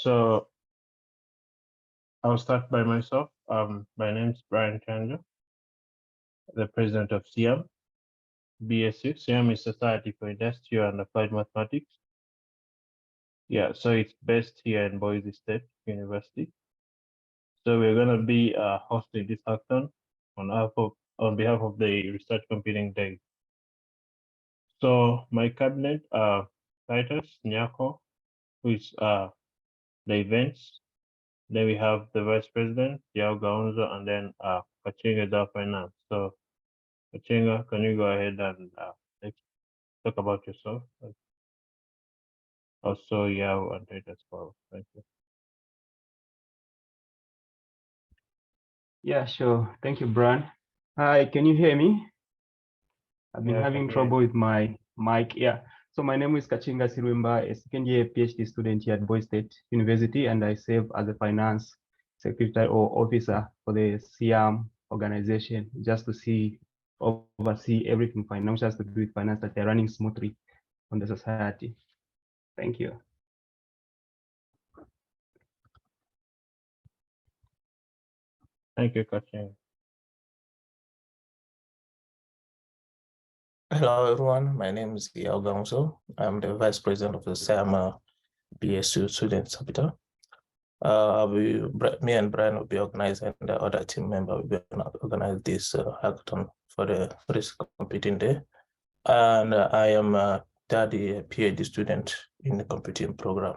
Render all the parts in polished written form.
So I'll start by myself. My name is Brian Chanja, the president of SIAM BSU. SIAM is Society for Industrial and Applied Mathematics. Yeah, so it's based here in Boise State University. So we're going to be hosting this hackathon on behalf of the Research Computing Day. So my cabinet, Titus Nyako, who is the events. Then we have the vice president, Yao Gaunzo, and then Kachinga the finance. So Kachinga, can you go ahead and talk about yourself? Also, Yao and Titus as well. Thank you. Yeah, sure. Thank you, Brian. Hi, can you hear me? I've been having trouble with my mic. Yeah. So my name is Kachinga Sirwimba, a second-year PhD student here at Boise State University, and I serve as a finance secretary or officer for the SIAM organization, just to oversee everything financial to do with finance that they're running smoothly on the society. Thank you. Thank you, Kachinga. Hello, everyone. My name is Yao Gaunzo. I'm the vice president of the SIAM BSU Student Chapter. Me and Brian will be organizing, and the other team member will be organize this hackathon for the Risk Computing Day. And I am a PhD student in the computing program.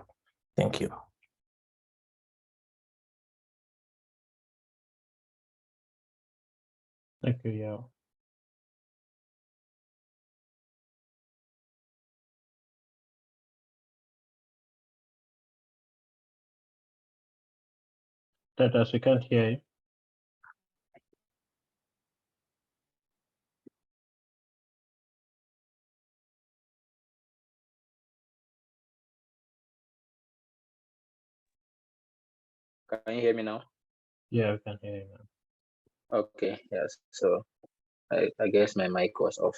Thank you. Thank you, Yao. Titus, we can't hear you. Can you hear me now? Yeah, we can hear you now. Okay, yes. So I guess my mic was off.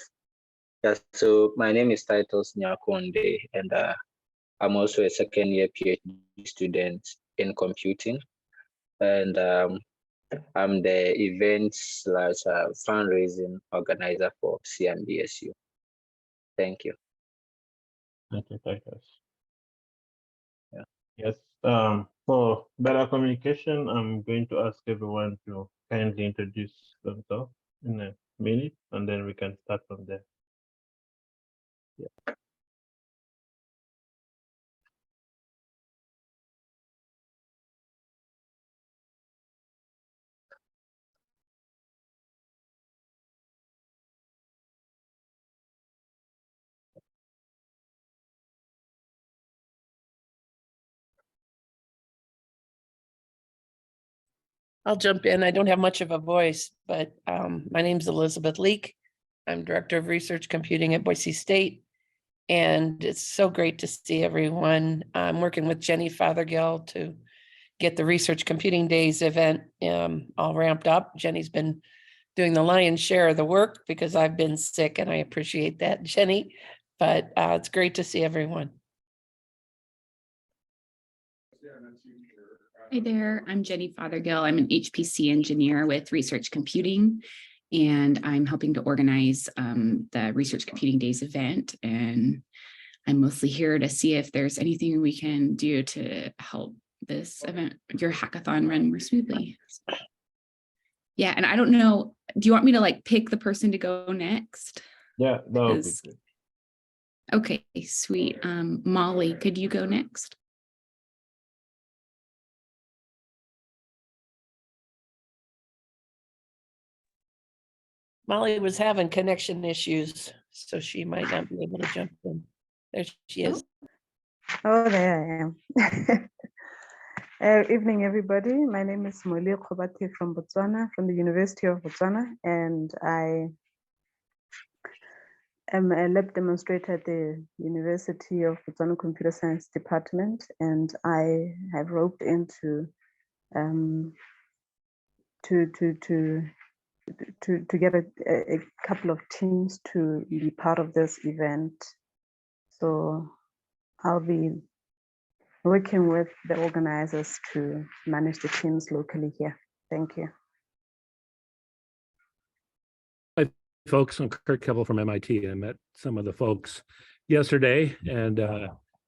Yes, so my name is Titus Nyakonde, and I'm also a second-year PhD student in computing. And I'm the events / fundraising organizer for SIAM BSU. Thank you. Thank you, Titus. Yeah. Yes. For better communication, I'm going to ask everyone to kindly introduce themselves in a minute, and then we can start from there. Yeah. I'll jump in. I don't have much of a voice, but my name's Elizabeth Leak. I'm Director of Research Computing at Boise State. And it's so great to see everyone. I'm working with Jenny Fothergill to get the Research Computing Days event all ramped up. Jenny's been doing the lion's share of the work because I've been sick, and I appreciate that, Jenny. But it's great to see everyone. Hi there, I'm Jenny Fothergill. I'm an HPC engineer with Research Computing, and I'm helping to organize the Research Computing Days event. And I'm mostly here to see if there's anything we can do to help this event, your hackathon, run more smoothly. Yeah, and I don't know, do you want me to like pick the person to go next? Yeah, that would be good. Okay, sweet. Molly, could you go next? Molly was having connection issues, so she might not be able to jump in. There she is. Oh, there I am. Evening, everybody. My name is Molly Kobati from Botswana, from the University of Botswana, and I am a lab demonstrator at the University of Botswana Computer Science Department, and I have roped into to get a couple of teams to be part of this event. So I'll be working with the organizers to manage the teams locally here. Thank you. Hi, folks. I'm Kurt Kevel from MIT. I met some of the folks yesterday and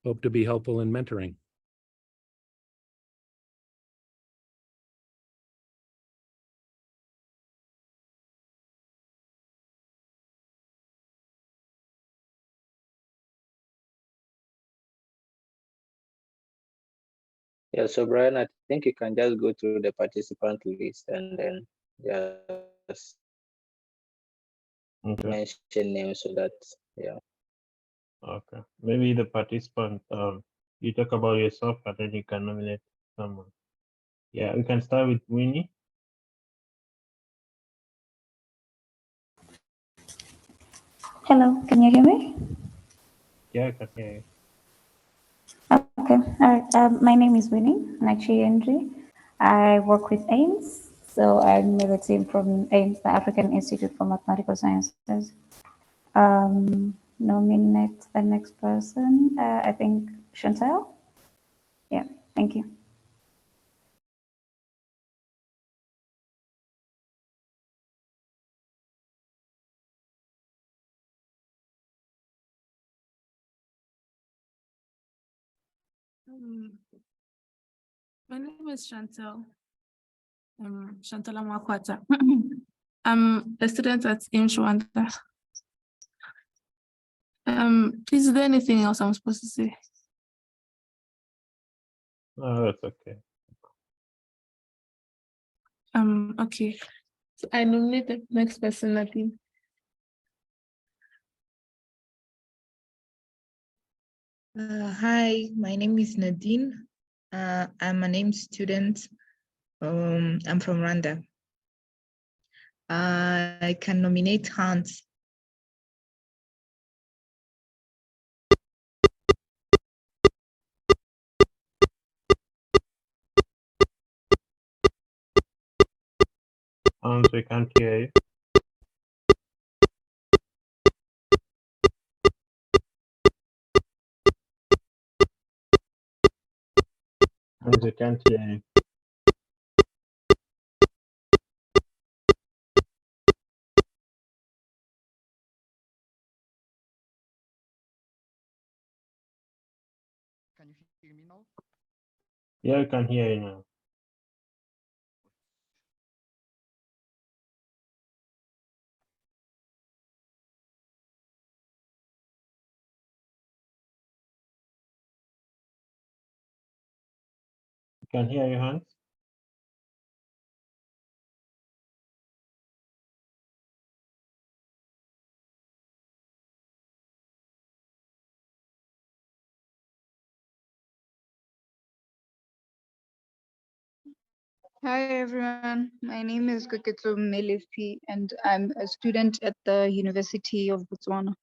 hope to be helpful in mentoring. Yeah, so Brian, I think you can just go through the participant list and then just mention names so that, yeah. Okay, maybe the participant, you talk about yourself and then you can nominate someone. Yeah, we can start with Winnie. Hello, can you hear me? Yeah, I can hear you. Okay, all right. My name is Winnie Nachienji. I work with AIMS. So I'm with a team from AIMS, the African Institute for Mathematical Sciences. Nominate the next person. I think Chantal. Yeah, thank you. My name is Chantal. Chantal Amakwata. I'm a student at AIMS Rwanda. Please, is there anything else I'm supposed to say? Oh, that's okay. Okay. So I nominate the next person, Nadine. Hi, my name is Nadine. I'm an AIMS student. I'm from Rwanda. I can nominate Hans. Hans, we can't hear you. Hans, we can't hear you. Can you hear me now? Yeah, we can hear you now. We can hear you, Hans. Hi everyone, my name is Koketso Melefi and I'm a student at the University of Botswana.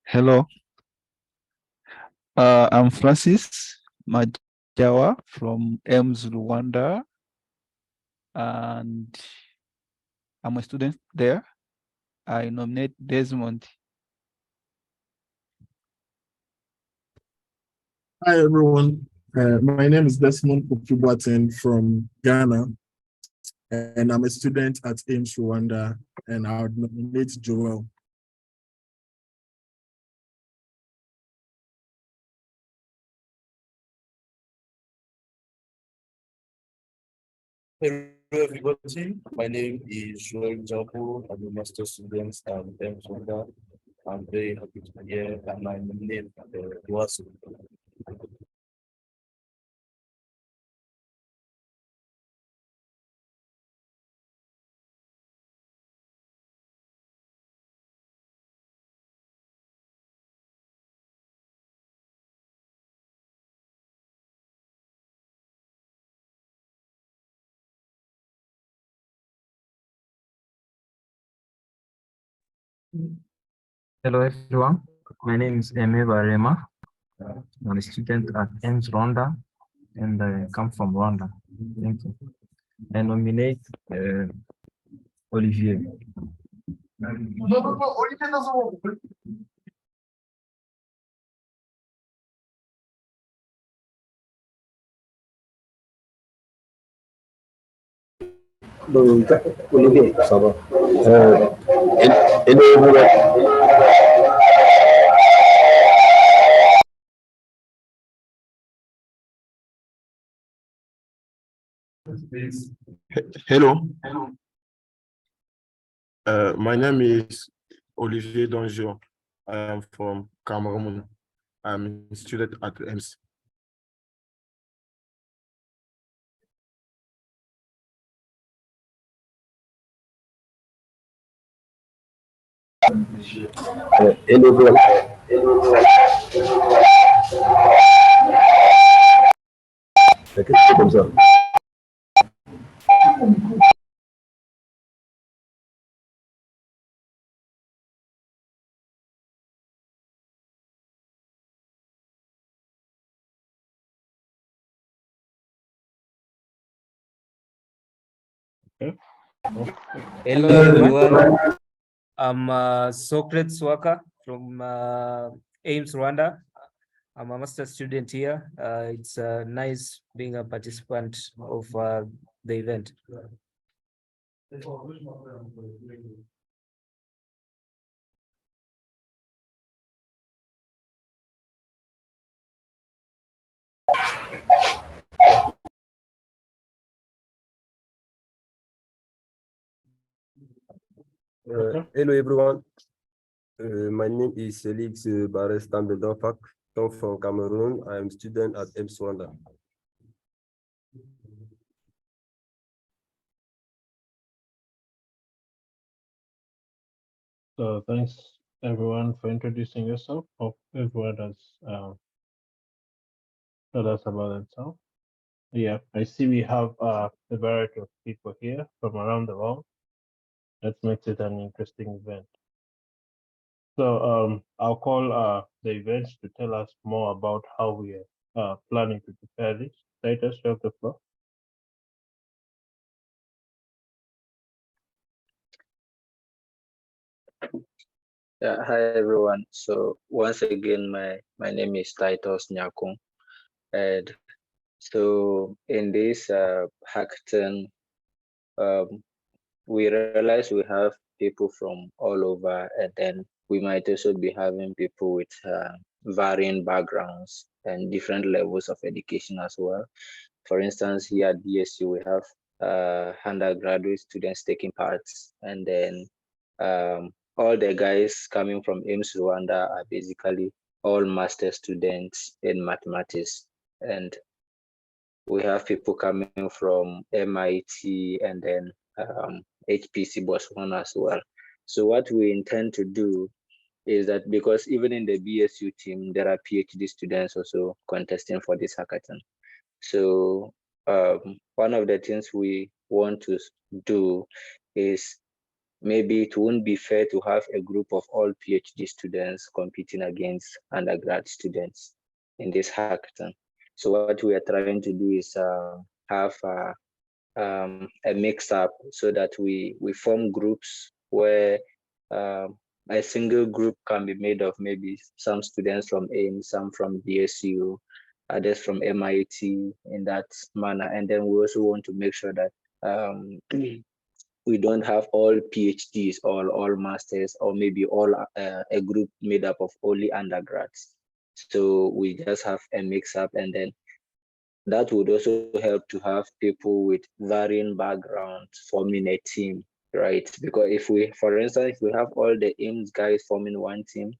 Hello, I'm Francis Majawa from AIMS Rwanda, and I'm a student there. I nominate Desmond. Hi, everyone. My name is Desmond Okibuaten from Ghana, and I'm a student at AIMS Rwanda, and I would nominate Joel. Hello, everybody. My name is Joel Jabu. I'm a master student at AIMS Rwanda. I'm very happy to be here, and my name is Wasu. Hello everyone, my name is Eme Barema. I'm a student at AIMS Rwanda and I come from Rwanda. Thank you. I nominate Olivier. Olivier, ça va. Hello everyone. Hello. My name is Olivier Donjo. I am from Cameroon. I'm a student at EMS. Hello everyone. Qu'est-ce que c'est comme ça? Hello everyone. I'm Socrates Waka from AIMS Rwanda. I'm a master student here. It's nice being a participant of the event. Hello everyone. My name is Felix Bares Tambedonfak. I'm from Cameroon. I am student at EMS Rwanda. So thanks everyone for introducing yourself. Hope everyone has told us about themselves. Yeah, I see we have a variety of people here from around the world. That makes it an interesting event. So I'll call the events to tell us more about how we are planning to prepare this. Titus, you have the floor. Yeah, hi everyone. So once again, my name is Titus Nyakung, and so in this hackathon, we realize we have people from all over, and then we might also be having people with varying backgrounds and different levels of education as well. For instance, here at BSU, we have undergraduate students taking parts, and then all the guys coming from AIMS Rwanda are basically all master students in mathematics. And we have people coming from MIT and then HPC Botswana as well. So what we intend to do is that, because even in the BSU team, there are PhD students also contesting for this hackathon. So one of the things we want to do is, maybe it won't be fair to have a group of all PhD students competing against undergrad students in this hackathon. So what we are trying to do is have a mix-up so that we form groups where a single group can be made of maybe some students from AIMS, some from BSU, others from MIT, in that manner. And then we also want to make sure that we don't have all PhDs or all masters, or maybe all a group made up of only undergrads. So we just have a mix-up, and then that would also help to have people with varying backgrounds forming a team, right? Because if we, for instance, if we have all the AIMS guys forming one team,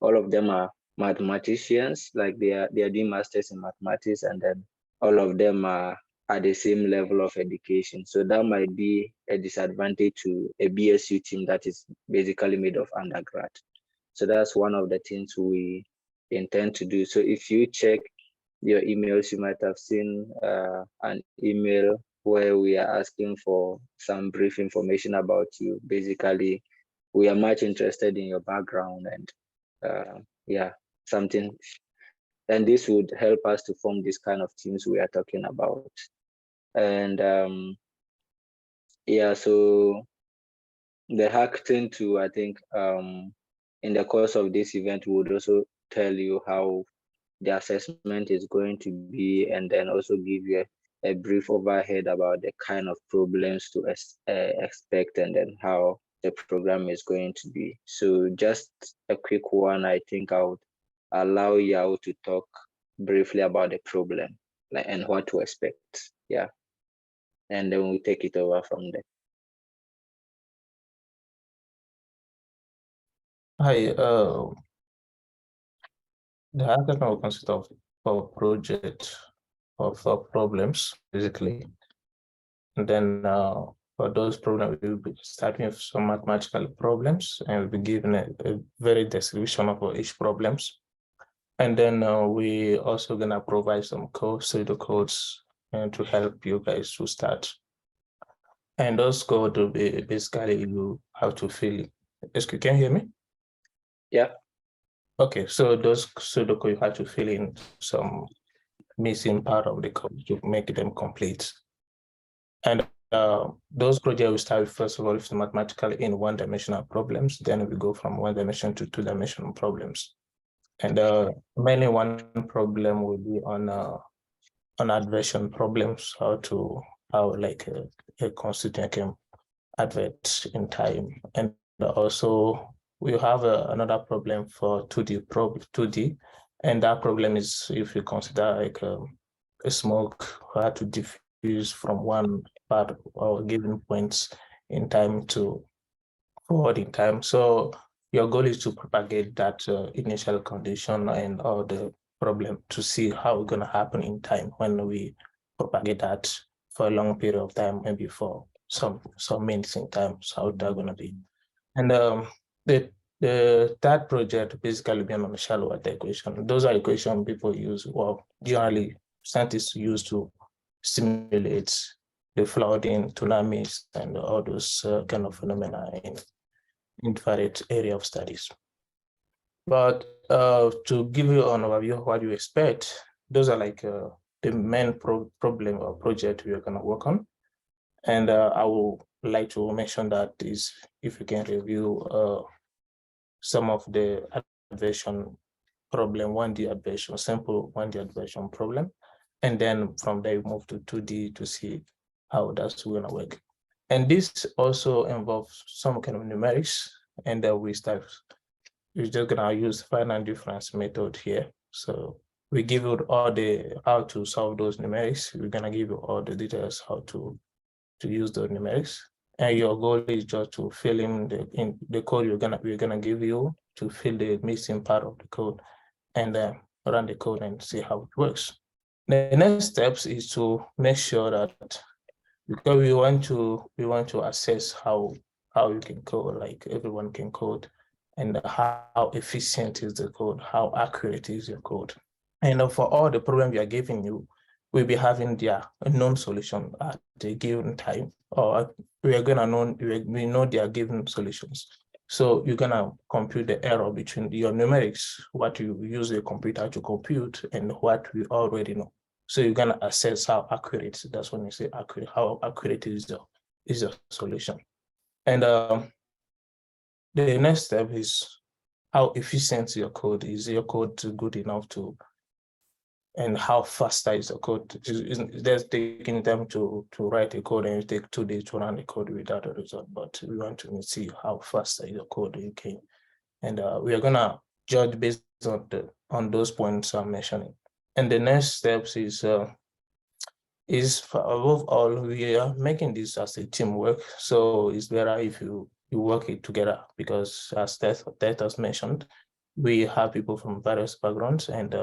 all of them are mathematicians, like they are doing masters in mathematics, and then all of them are at the same level of education. So that might be a disadvantage to a BSU team that is basically made of undergrad. So that's one of the things we intend to do. So if you check your emails, you might have seen an email where we are asking for some brief information about you. Basically, we are much interested in your background, and yeah, something, and this would help us to form this kind of teams we are talking about. And yeah, so the hackathon too, I think in the course of this event, we would also tell you how the assessment is going to be, and then also give you a brief overhead about the kind of problems to expect, and then how the program is going to be. So just a quick one, I think I would allow Yao to talk briefly about the problem, like, and what to expect. Yeah. And then we take it over from there. Hi, the hackathon will consist of a project of problems, basically. And then for those problems, we will be starting with some mathematical problems, and we'll be given a very description of each problems. And then we also gonna provide some pseudo codes and to help you guys to start. And those codes will be basically you have to fill. Can you hear me? Yeah. Okay, so those pseudocode you have to fill in some missing part of the code to make them complete. And those projects will start first of all with mathematical in one-dimensional problems. Then we go from one dimension to two-dimensional problems. And mainly one problem will be on adversion problems, how like a constituent can advert in time. And also we have another problem for 2D, and that problem is if you consider like a smoke how to diffuse from one part or given points in time to forward in time. So your goal is to propagate that initial condition and all the problem to see how it's going to happen in time when we propagate that for a long period of time, maybe for some minutes in time, so how they're going to be. And the third project basically being on the shallow Earth equation. Those are equations people use, well, generally scientists use to simulate the flooding, tsunamis, and all those kind of phenomena in infrared area of studies. But to give you an overview of what you expect, those are like the main problem or project we are going to work on. And I would like to mention that is if you can review some of the adversion problem, 1D adversion, simple 1D adversion problem. And then from there, you move to 2D to see how that's going to work. And this also involves some kind of numerics. And then we're just going to use finite difference method here. So we give you all the how to solve those numerics. We're going to give you all the details how to use the numerics. And your goal is just to fill in the code we're gonna give you to fill the missing part of the code, and run the code and see how it works. The next steps is to make sure that, because we want to assess how you can code, like everyone can code, and how efficient is the code, how accurate is your code. And for all the problems we are giving you, we'll be having their known solution at a given time, or we know their given solutions. So you're gonna compute the error between your numerics, what you use the computer to compute, and what we already know. So you're gonna assess how accurate. That's when you say accurate. How accurate is the solution? And the next step is how efficient your code is. Your code good enough to, and how faster is the code? There's taking time to write a code, and it take 2 days to run the code without a result. But we want to see how fast is the code you can, and we are gonna judge based on those points I'm mentioning. And the next steps is above all, we are making this as a teamwork. So it's better if you work it together, because as Ted has mentioned, we have people from various backgrounds, and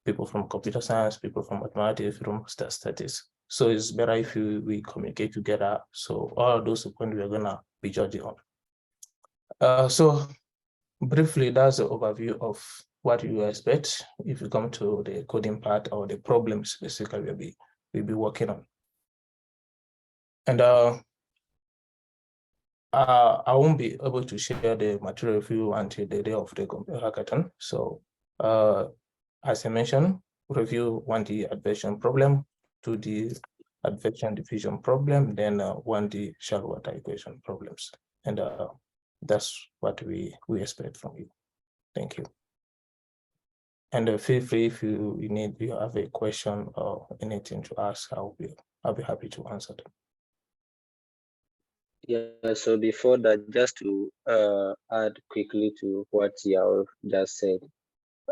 people from computer science, people from mathematics, from statistics. So it's better if we communicate together. So all those points we're gonna be judging on. So briefly, that's an overview of what you expect if you come to the coding part, or the problems basically we'll be working on. And I won't be able to share the material with you until the day of the hackathon. So as I mentioned, review 1D adversion problem, 2D adversion diffusion problem, then 1D shallow water equation problems. And that's what we expect from you. Thank you. And feel free if you have a question or anything to ask, I'll be happy to answer them. Yeah, so before that, just to add quickly to what Yao just said,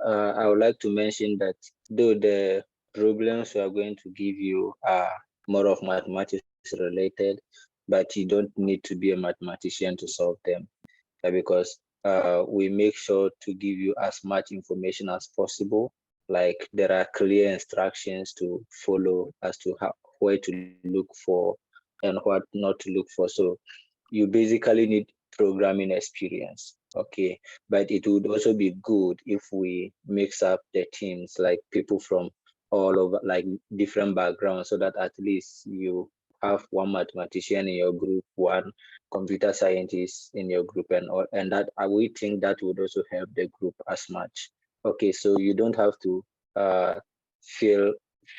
I would like to mention that though the problems we are going to give you are more of mathematics related, but you don't need to be a mathematician to solve them, because we make sure to give you as much information as possible. Like there are clear instructions to follow as to where to look for and what not to look for. So you basically need programming experience. Okay, but it would also be good if we mix up the teams, like people from all over, like different backgrounds, so that at least you have one mathematician in your group, one computer scientist in your group, and that we think that would also help the group as much. Okay, so you don't have to feel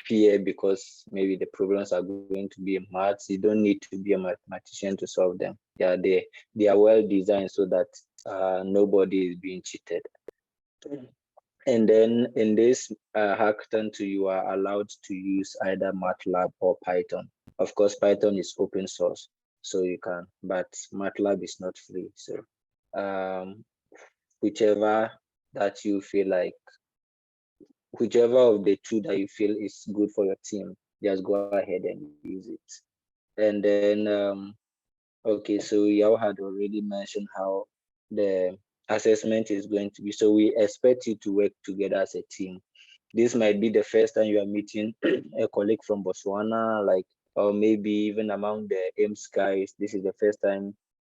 fear because maybe the problems are going to be in maths. You don't need to be a mathematician to solve them. Yeah, they are well designed so that nobody is being cheated. And then in this hackathon too, you are allowed to use either MATLAB or Python. Of course, Python is open source, so you can, but MATLAB is not free. So whichever that you feel like, whichever of the two that you feel is good for your team, just go ahead and use it. And then, okay, so Yao had already mentioned how the assessment is going to be. So we expect you to work together as a team. This might be the first time you are meeting a colleague from Botswana, like, or maybe even among the AIMS guys, this is the first time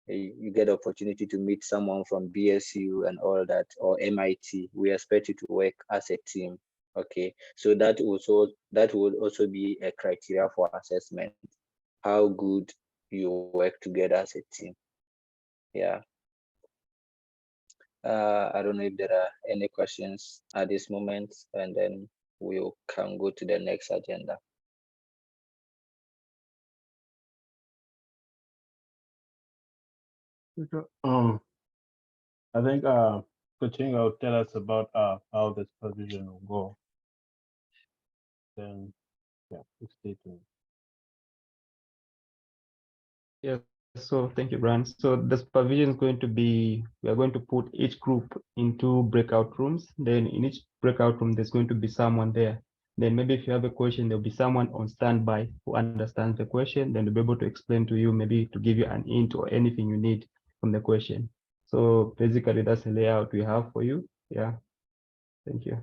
you get the opportunity to meet someone from BSU and all that, or MIT. We expect you to work as a team. Okay, so that would also be a criteria for assessment, how good you work together as a team. Yeah. I don't know if there are any questions at this moment, and then we can go to the next agenda. I think Kuchinga will tell us about how this provision will go. Then, yeah, stay tuned. Yes, so thank you, Brian. So the supervision is going to be, we are going to put each group into breakout rooms. Then in each breakout room, there's going to be someone there. Then maybe if you have a question, there'll be someone on standby who understands the question. Then they'll be able to explain to you, maybe to give you an hint or anything you need from the question. So basically that's the layout we have for you. Yeah, thank you.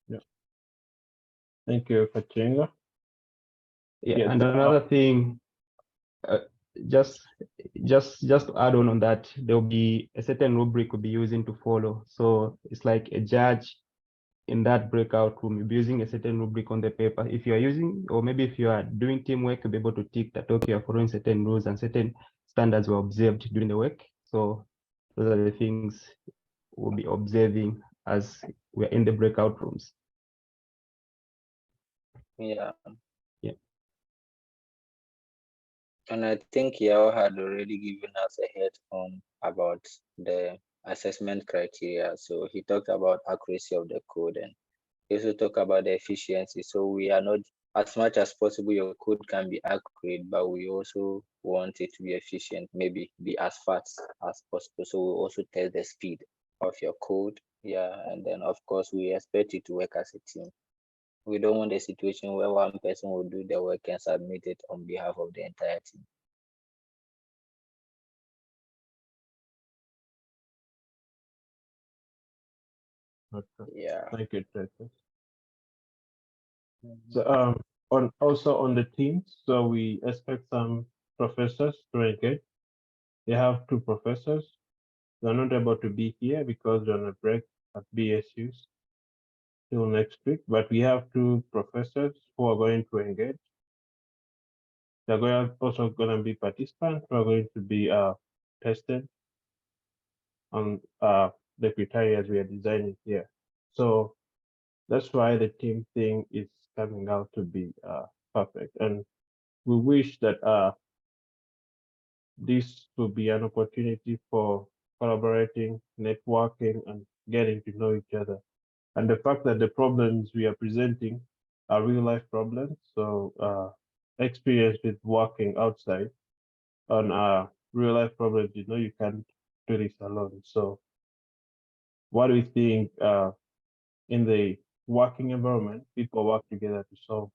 Yeah. Thank you, Kuchinga. Yeah, Yes, and another thing, just to add on that, there'll be a certain rubric we'll be using to follow. So it's like a judge in that breakout room, you'll be using a certain rubric on the paper. If you are using, or maybe if you are doing teamwork, you'll be able to tick that, okay, you're following certain rules and certain standards were observed during the work. So those are the things we'll be observing as we're in the breakout rooms. Yeah. Yeah. And I think Yao had already given us a head on about the assessment criteria. So he talked about accuracy of the code, and he also talked about the efficiency. So we are not, as much as possible, your code can be accurate, but we also want it to be efficient, maybe be as fast as possible. So we also test the speed of your code. Yeah, and then of course we expect you to work as a team. We don't want a situation where one person will do the work and submit it on behalf of the entire team. Okay. Yeah. Thank you, Titus. So on the teams, so we expect some professors to engage. They have two professors. They're not able to be here because they're on a break at BSUs till next week, but we have two professors who are going to engage. They're also going to be participants who are going to be tested on the criteria we are designing here. So that's why the team thing is coming out to be perfect. And we wish that this will be an opportunity for collaborating, networking, and getting to know each other. And the fact that the problems we are presenting are real life problems, so experience with working outside on real life problems, you can't do this alone. So what do we think in the working environment, people work together to solve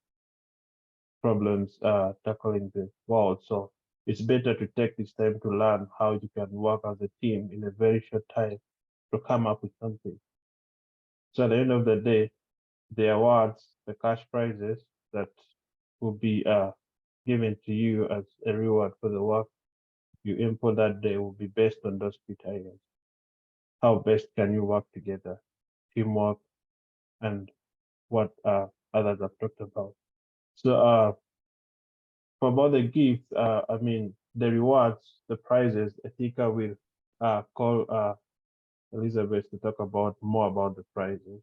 problems tackling the world. So it's better to take this time to learn how you can work as a team in a very short time to come up with something. So at the end of the day, the awards, the cash prizes that will be given to you as a reward for the work you input that day will be based on those criteria. How best can you work together, teamwork, and what others have talked about. So for about the gifts, I mean, the rewards, the prizes, I think I will call Elizabeth to talk about more about the prizes.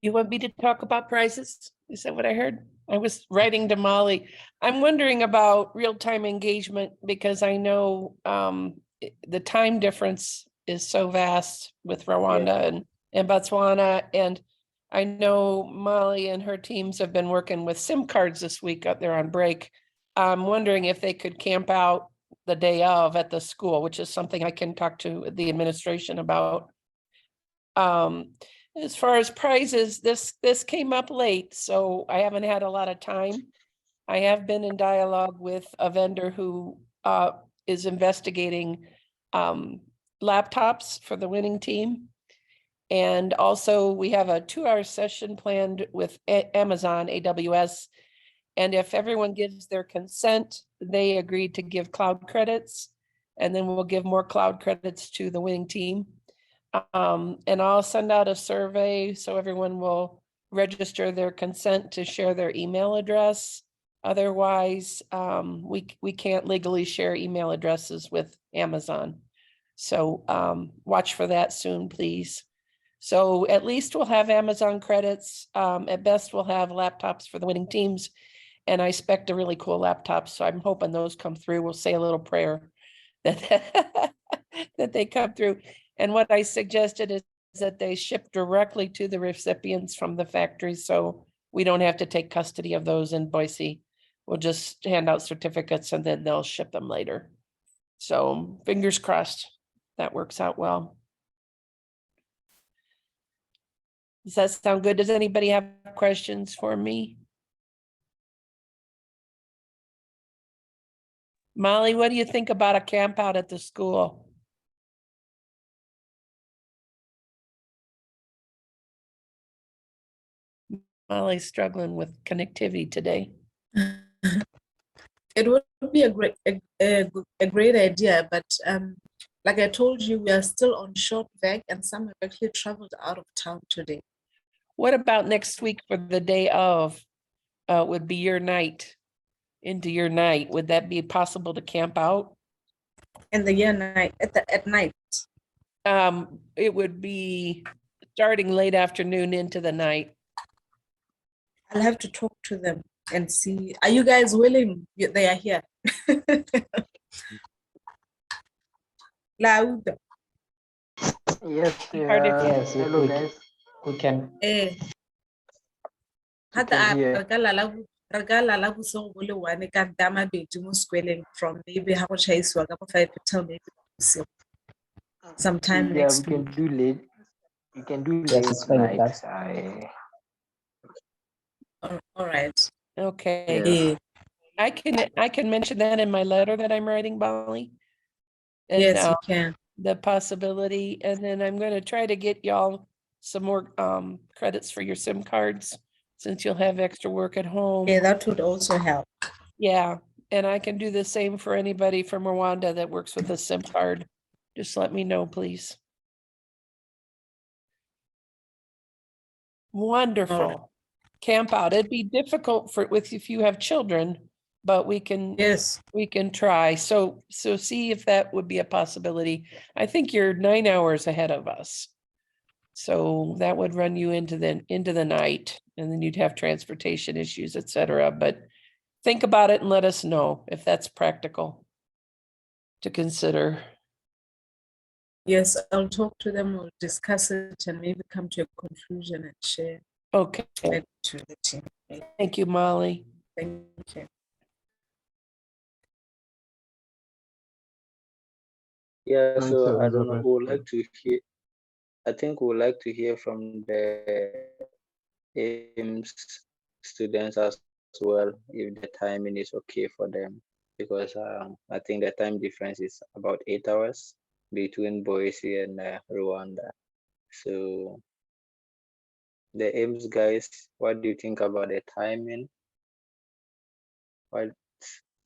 You want me to talk about prizes? Is that what I heard? I was writing to Molly. I'm wondering about real-time engagement because I know the time difference is so vast with Rwanda and Botswana. And I know Molly and her teams have been working with SIM cards this week out there on break. I'm wondering if they could camp out the day of at the school, which is something I can talk to the administration about. As far as prizes, this came up late, so I haven't had a lot of time. I have been in dialogue with a vendor who is investigating laptops for the winning team. And also we have a 2-hour session planned with Amazon AWS. And if everyone gives their consent, they agreed to give cloud credits, and then we'll give more cloud credits to the winning team. And I'll send out a survey so everyone will register their consent to share their email address. Otherwise, we can't legally share email addresses with Amazon. So watch for that soon, please. So at least we'll have Amazon credits. At best, we'll have laptops for the winning teams. And I expect a really cool laptop. So I'm hoping those come through. We'll say a little prayer that, that they come through. And what I suggested is that they ship directly to the recipients from the factory, so we don't have to take custody of those in Boise. We'll just hand out certificates and then they'll ship them later. So fingers crossed that works out well. Does that sound good? Does anybody have questions for me? Molly, what do you think about a camp out at the school? Molly's struggling with connectivity today. It would be a great idea, but like I told you, we are still on short vac and some have actually traveled out of town today. What about next week for the day of? Would be your night, into your night. Would that be possible to camp out? In the year night, at night. It would be starting late afternoon into the night. I'll have to talk to them and see. Are you guys willing? They are here. Loud. Yes, yes, hello guys. We can. From maybe how much I saw maybe sometime Yeah, next we can week. do late. We can do Yes, late it's fine with night. that. All right. Okay. Yeah. I can mention that in my letter that I'm writing, Molly. And, yes, you can. The possibility, and then I'm going to try to get y'all some more credits for your SIM cards since you'll have extra work at home. Yeah, that would also help. Yeah, and I can do the same for anybody from Rwanda that works with a SIM card. Just let me know, please. Wonderful. Camp out. It'd be difficult if you have children, but we can try. So see if that would be a possibility. I think you're 9 hours ahead of us. So that would run you into the night, and then you'd have transportation issues, et cetera. But think about it and let us know if that's practical to consider. Yes, I'll talk to them, we'll discuss it and maybe come to a conclusion and share Okay. it to the team. Thank you, Molly. Thank you. Yeah, Thanks, so I don't know, Elizabeth. we would like to hear, I think we would like to hear from the AIMS students as well, if the timing is okay for them, because I think the time difference is about 8 hours between Boise and Rwanda. So the AIMS guys, what do you think about the timing? What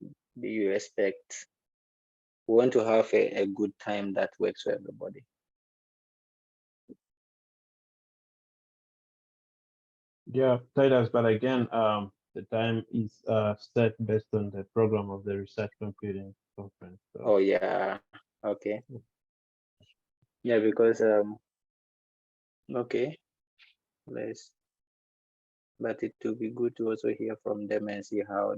do you expect? We want to have a good time that works for everybody. Yeah, Titus, but again, the time is set based on the program of the research computing conference. So. Oh yeah, okay. Yeah, because okay, but it will be good to also hear from them and see how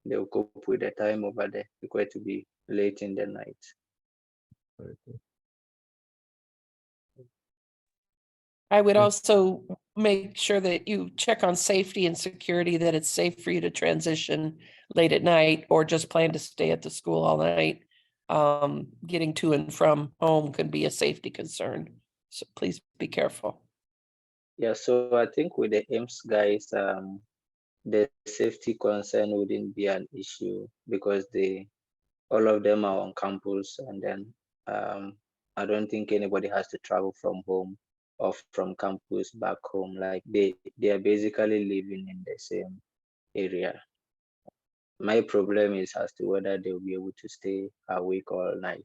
they'll cope with the time over there, because it will be late in the night. Okay. I would also make sure that you check on safety and security, that it's safe for you to transition late at night or just plan to stay at the school all night. Getting to and from home can be a safety concern. So please be careful. Yeah, so I think with the AIMS guys, the safety concern wouldn't be an issue because all of them are on campus, and then I don't think anybody has to travel from home or from campus back home. Like they are basically living in the same area. My problem is as to whether they'll be able to stay awake all night.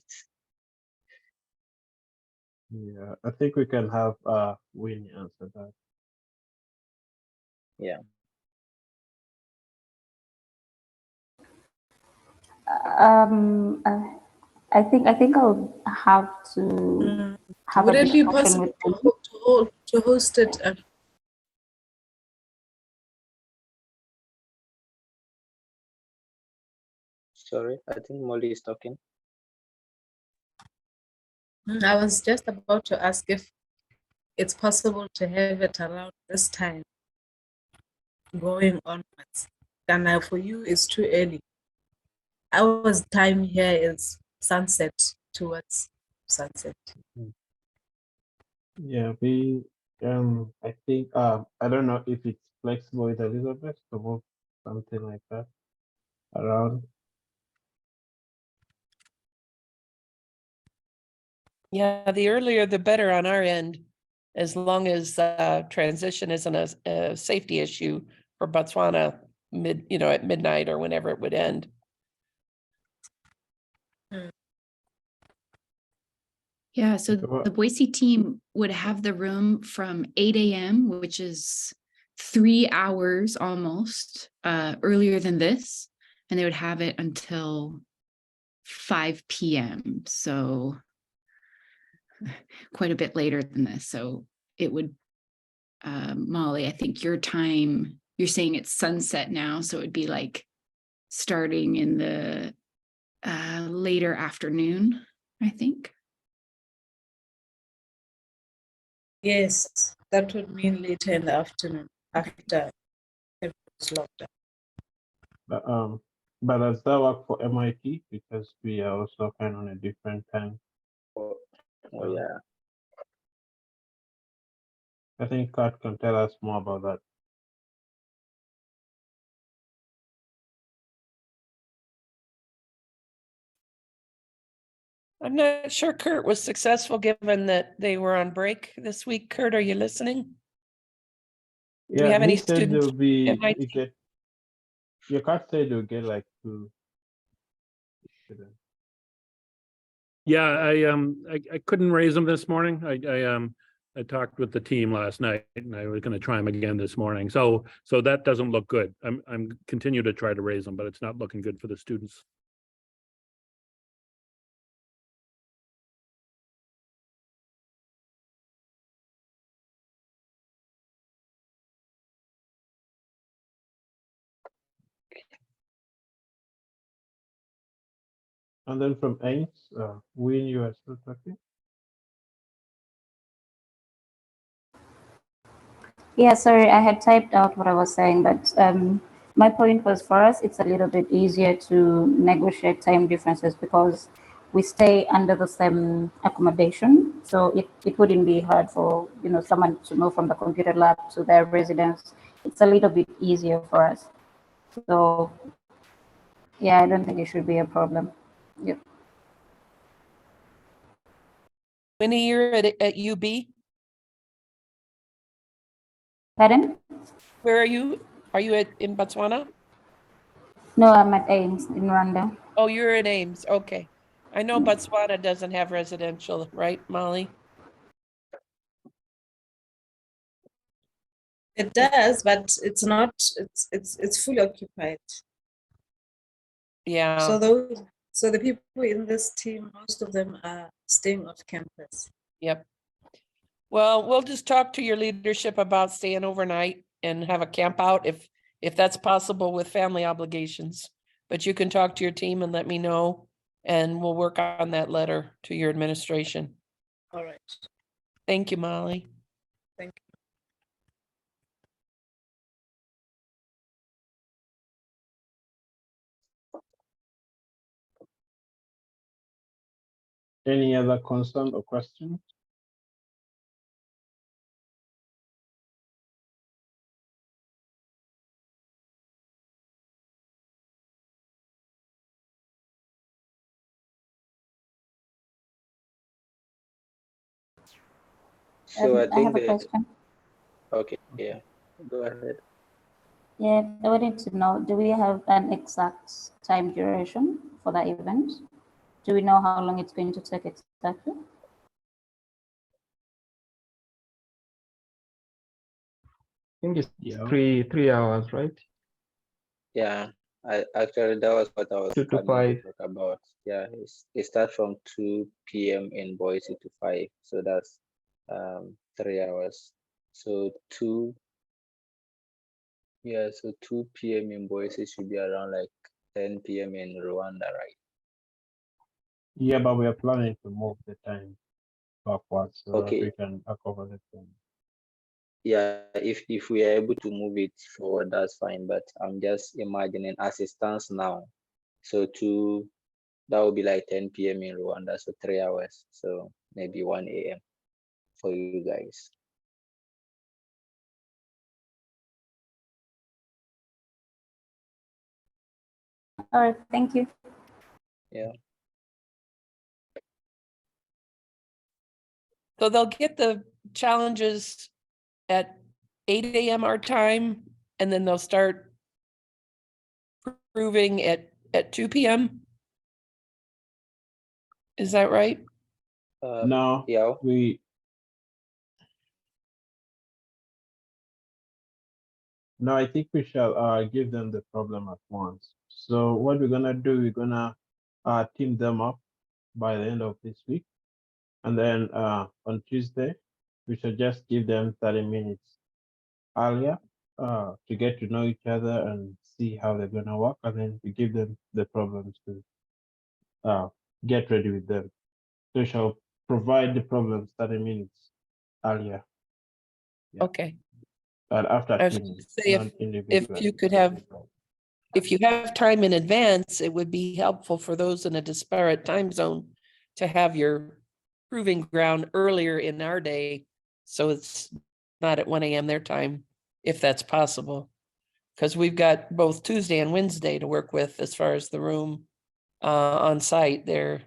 Yeah, I think we can have Winnie answer that. Yeah. I think I'll have to have Would a it be discussion with possible to host it? Sorry, I think Molly is talking. I was just about to ask if it's possible to have it around this time going onwards. And now for you, it's too early. Our time here is sunset towards sunset. Yeah, I think I don't know if it's flexible with Elizabeth to move something like that around. Yeah, the earlier the better on our end, as long as transition isn't a safety issue for Botswana at midnight or whenever it would end. Yeah, so the Boise team would have the room from 8 a.m., which is 3 hours almost earlier than this, and they would have it until 5 p.m. So quite a bit later than this. So it would, Molly, I think your time, you're saying it's sunset now, so it would be like starting in the later afternoon, I think. Yes, that would mean later in the afternoon after everything's locked down. But does that work for MIT? Because we are also kind of on a different time. Oh yeah. I think Kat can tell us more about that. I'm not sure Kurt was successful given that they were on break this week. Kurt, are you listening? Do we have any students? Your Kat said they'll get like 2 students. Yeah, I couldn't raise them this morning. I talked with the team last night and I was going to try them again this morning. So that doesn't look good. I'm continue to try to raise them, but it's not looking good for the students. And then from Ains, Win, you are still talking. Yeah, sorry, I had typed out what I was saying, but my point was for us, it's a little bit easier to negotiate time differences because we stay under the same accommodation. So it wouldn't be hard for, someone to move from the computer lab to their residence. It's a little bit easier for us. So yeah, I don't think it should be a problem. Yep. Winnie, you're at UB? Pardon? Where are you? Are you in Botswana? No, I'm at Ames in Rwanda. Oh, you're at Ames. Okay. I know Botswana doesn't have residential, right, Molly? It does, but it's not. It's fully occupied. Yeah. So the people in this team, most of them are staying off campus. Yep. Well, we'll just talk to your leadership about staying overnight and have a camp out if that's possible with family obligations. But you can talk to your team and let me know, and we'll work on that letter to your administration. All right. Thank you, Molly. Thank you. Any other concern or question? So I I think have a that, question. okay, yeah, go ahead. Yeah, I wanted to know, do we have an exact time duration for the event? Do we know how long it's going to take exactly? I think it's 3 hours, right? Yeah, actually that was what I was 2 to coming to 5. talk about. Yeah, it starts from 2 p.m. in Boise to 5, so that's 3 hours. So 2 p.m. in Boise should be around like 10 p.m. in Rwanda, right? Yeah, but we are planning to move the time backwards so that Okay. we can accommodate them. Yeah, if we are able to move it forward, that's fine. But I'm just imagining as it stands now. So that would be like 10 p.m. in Rwanda, so 3 hours. So maybe 1 a.m. for you guys. All right, thank you. Yeah. So they'll get the challenges at 8 a.m. our time, and then they'll start proving at 2 p.m. Is that right? No, yeah. No, I think we shall give them the problem at once. So what we're gonna do, we're gonna team them up by the end of this week. And then on Tuesday, we should just give them 30 minutes earlier to get to know each other and see how they're gonna work. And then we give them the problems to get ready with them. So we shall provide the problems 30 minutes earlier. Yeah. Okay. But after I was teaming, gonna say not if individually. you could have, if you have time in advance, it would be helpful for those in a disparate time zone to have your proving ground earlier in our day, so it's not at 1 a.m. their time, if that's possible. Because we've got both Tuesday and Wednesday to work with as far as the room on site there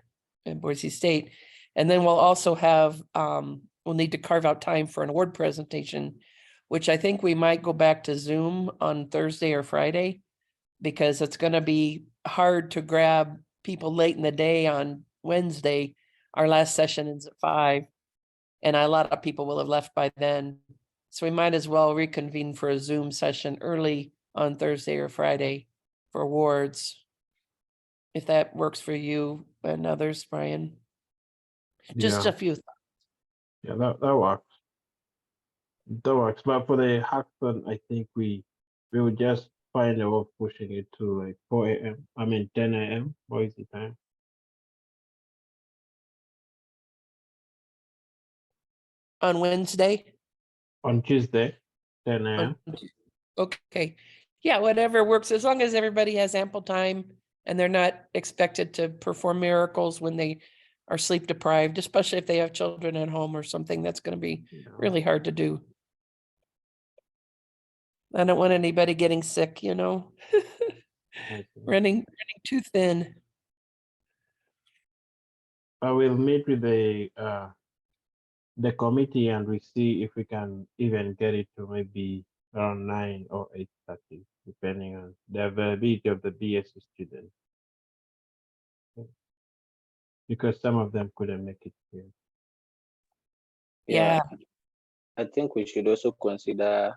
in Boise State. And then we'll also have, we'll need to carve out time for an award presentation, which I think we might go back to Zoom on Thursday or Friday, because it's going to be hard to grab people late in the day on Wednesday. Our last session is at 5, and a lot of people will have left by then. So we might as well reconvene for a Zoom session early on Thursday or Friday for awards, if that works for you and others, Brian. Just Yeah. a few. Yeah, that works. That works. But for the hackathon, I think we will just find a way of pushing it to like 4 a.m. I mean 10 a.m. Boise time. on Wednesday? On Tuesday, 10 a.m. Okay, yeah, whatever works, as long as everybody has ample time and they're not expected to perform miracles when they are sleep deprived, especially if they have children at home or something. That's going to be really hard to do. I don't want anybody getting sick, you know, running too thin. I will meet with the committee and we see if we can even get it to maybe around 9 or 8:30, depending on the availability of the BSU students. Because some of them couldn't make it here. Yeah. I think we should also consider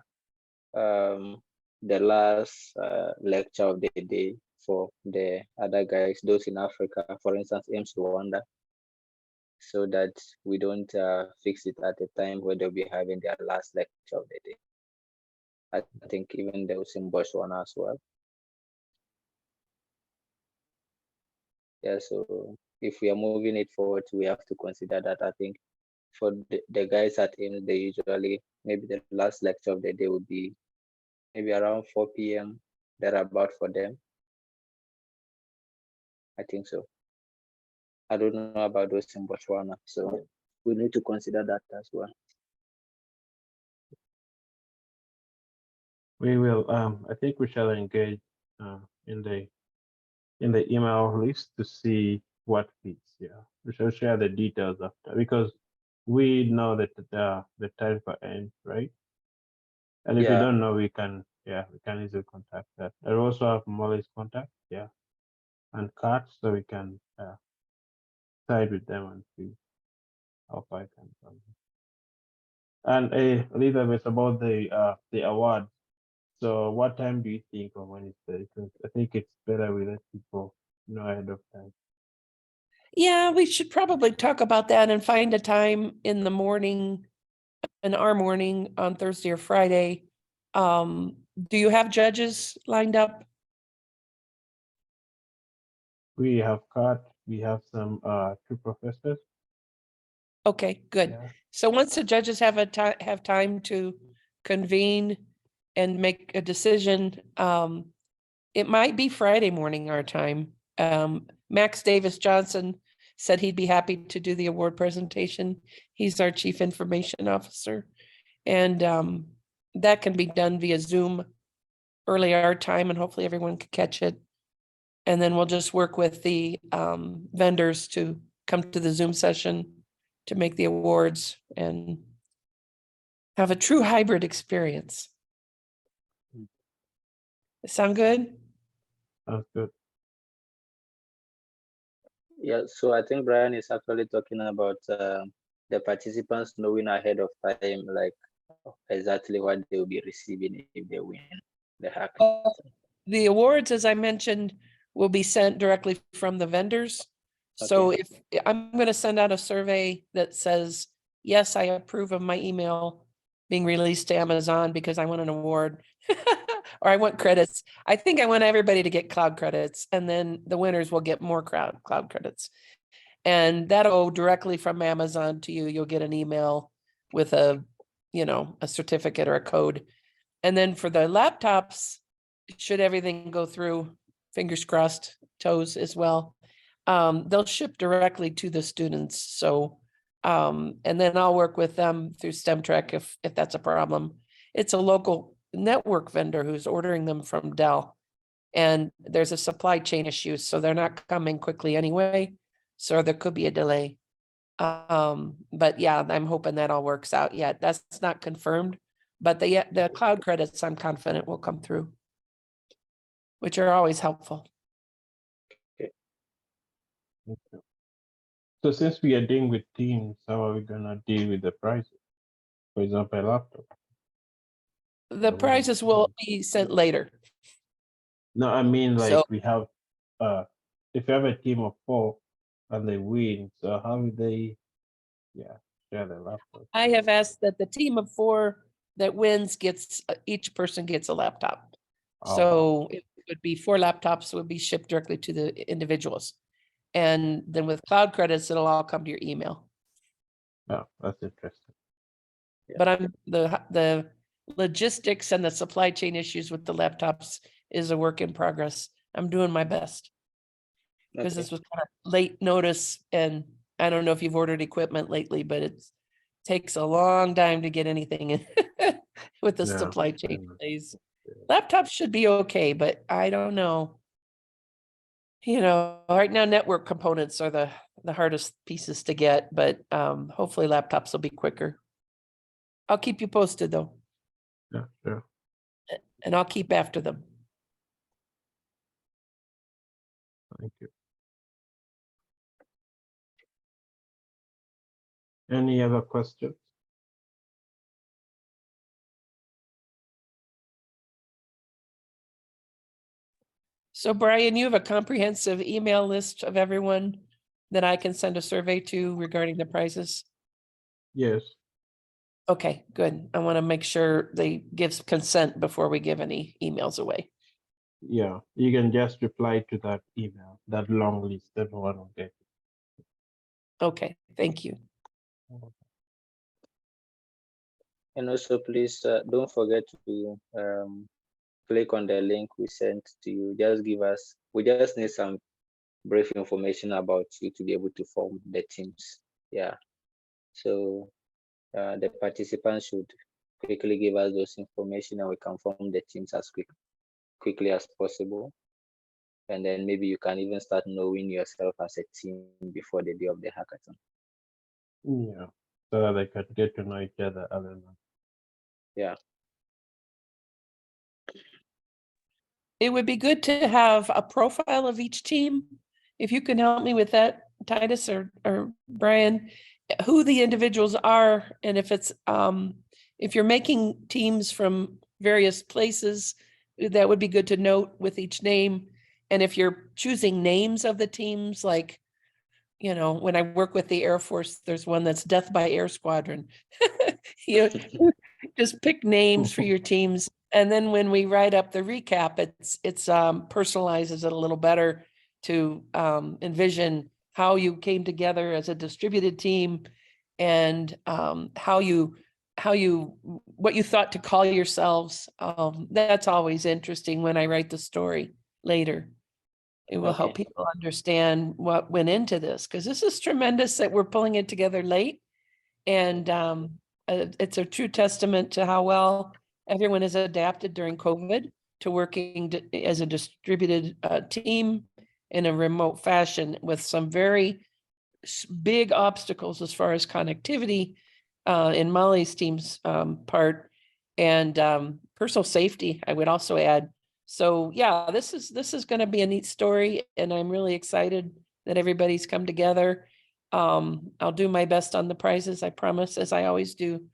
the last lecture of the day for the other guys, those in Africa, for instance, AIMS Rwanda, so that we don't fix it at a time where they'll be having their last lecture of the day. I think even those in Botswana as well. Yeah, so if we are moving it forward, we have to consider that. I think for the guys at AIMS, they usually, maybe the last lecture of the day would be maybe around 4 p.m. thereabout for them. I think so. I don't know about those in Botswana, so we need to consider that as well. We will. I think we shall engage in the email list to see what fits. Yeah, we shall share the details after, because we know that the time for end, right? And if you don't know, we can easily contact that. I also have Molly's contact, yeah, and cards, so we can side with them and see how far I can come. And Elizabeth, about the award. So what time do you think on Wednesday? Because I think it's better we let people know ahead of time. Yeah, we should probably talk about that and find a time in the morning, in our morning on Thursday or Friday. Do you have judges lined up? We have we have some 2 professors. Okay, good. Yeah. So once the judges have time to convene and make a decision, it might be Friday morning our time. Max Davis Johnson said he'd be happy to do the award presentation. He's our Chief Information Officer. And that can be done via Zoom early our time, and hopefully everyone can catch it. And then we'll just work with the vendors to come to the Zoom session to make the awards and have a true hybrid experience. Sound good? Sounds good. Yeah, so I think Brian is actually talking about the participants knowing ahead of time, like exactly what they will be receiving if they win the hackathon. The awards, as I mentioned, will be sent directly from the vendors. So if I'm going to send out a survey that says, yes, I approve of my email being released to Amazon because I want an award or I want credits. I think I want everybody to get cloud credits, and then the winners will get more cloud credits. And that'll go directly from Amazon to you. You'll get an email with a certificate or a code. And then for the laptops, should everything go through, fingers crossed, toes as well, they'll ship directly to the students. So, and then I'll work with them through STEMTrek if that's a problem. It's a local network vendor who's ordering them from Dell, and there's a supply chain issue, so they're not coming quickly anyway. So there could be a delay. But yeah, I'm hoping that all works out yet. That's not confirmed, but the cloud credits, I'm confident will come through, which are always helpful. So since we are dealing with teams, how are we gonna deal with the prices? For example, a laptop. The prizes will be sent later. No, I mean, like, So- we have if you have a team of 4 and they win, so how will they share the laptop? I have asked that the team of 4 that wins gets, each person gets a laptop. So it would be 4 laptops would be shipped directly to the individuals. And then with cloud credits, it'll all come to your email. Oh, that's interesting. but I'm the logistics and the supply chain issues with the laptops is a work in progress. I'm doing my best because Okay. this was kind of late notice, and I don't know if you've ordered equipment lately, but it takes a long time to get anything in with the Yeah, supply I chain know. delays. Laptops should be okay, but I don't know. You know, right now network components are the hardest pieces to get, but hopefully laptops will be quicker. I'll keep you posted though, Yeah, sure. and I'll keep after them. Thank you. Any other questions? So Brian, you have a comprehensive email list of everyone that I can send a survey to regarding the prizes? Yes. Okay, good. I want to make sure they give consent before we give any emails away. Yeah, you can just reply to that email, that long list, everyone will get it. Okay, thank you. And also, please don't forget to click on the link we sent to you. Just give us, we just need some brief information about you to be able to form the teams. Yeah. So the participants should quickly give us those information and we can form the teams as quickly as possible. And then maybe you can even start knowing yourself as a team before the day of the hackathon. Yeah, so that they can get to know each other other than. Yeah. It would be good to have a profile of each team. If you can help me with that, Titus or Brian, who the individuals are, and if you're making teams from various places, that would be good to note with each name. And if you're choosing names of the teams, like, you know, when I work with the Air Force, there's one that's Death by Air Squadron. You know, just pick names for your teams. And then when we write up the recap, it's personalizes it a little better to envision how you came together as a distributed team and what you thought to call yourselves. That's always interesting when I write the story later. It will help people understand what went into this, because this is tremendous that we're pulling it together late. And it's a true testament to how well everyone has adapted during COVID to working as a distributed team in a remote fashion with some very big obstacles as far as connectivity in Molly's team's part, and personal safety, I would also add. So yeah, this is going to be a neat story, and I'm really excited that everybody's come together. I'll do my best on the prizes, I promise, as I always do.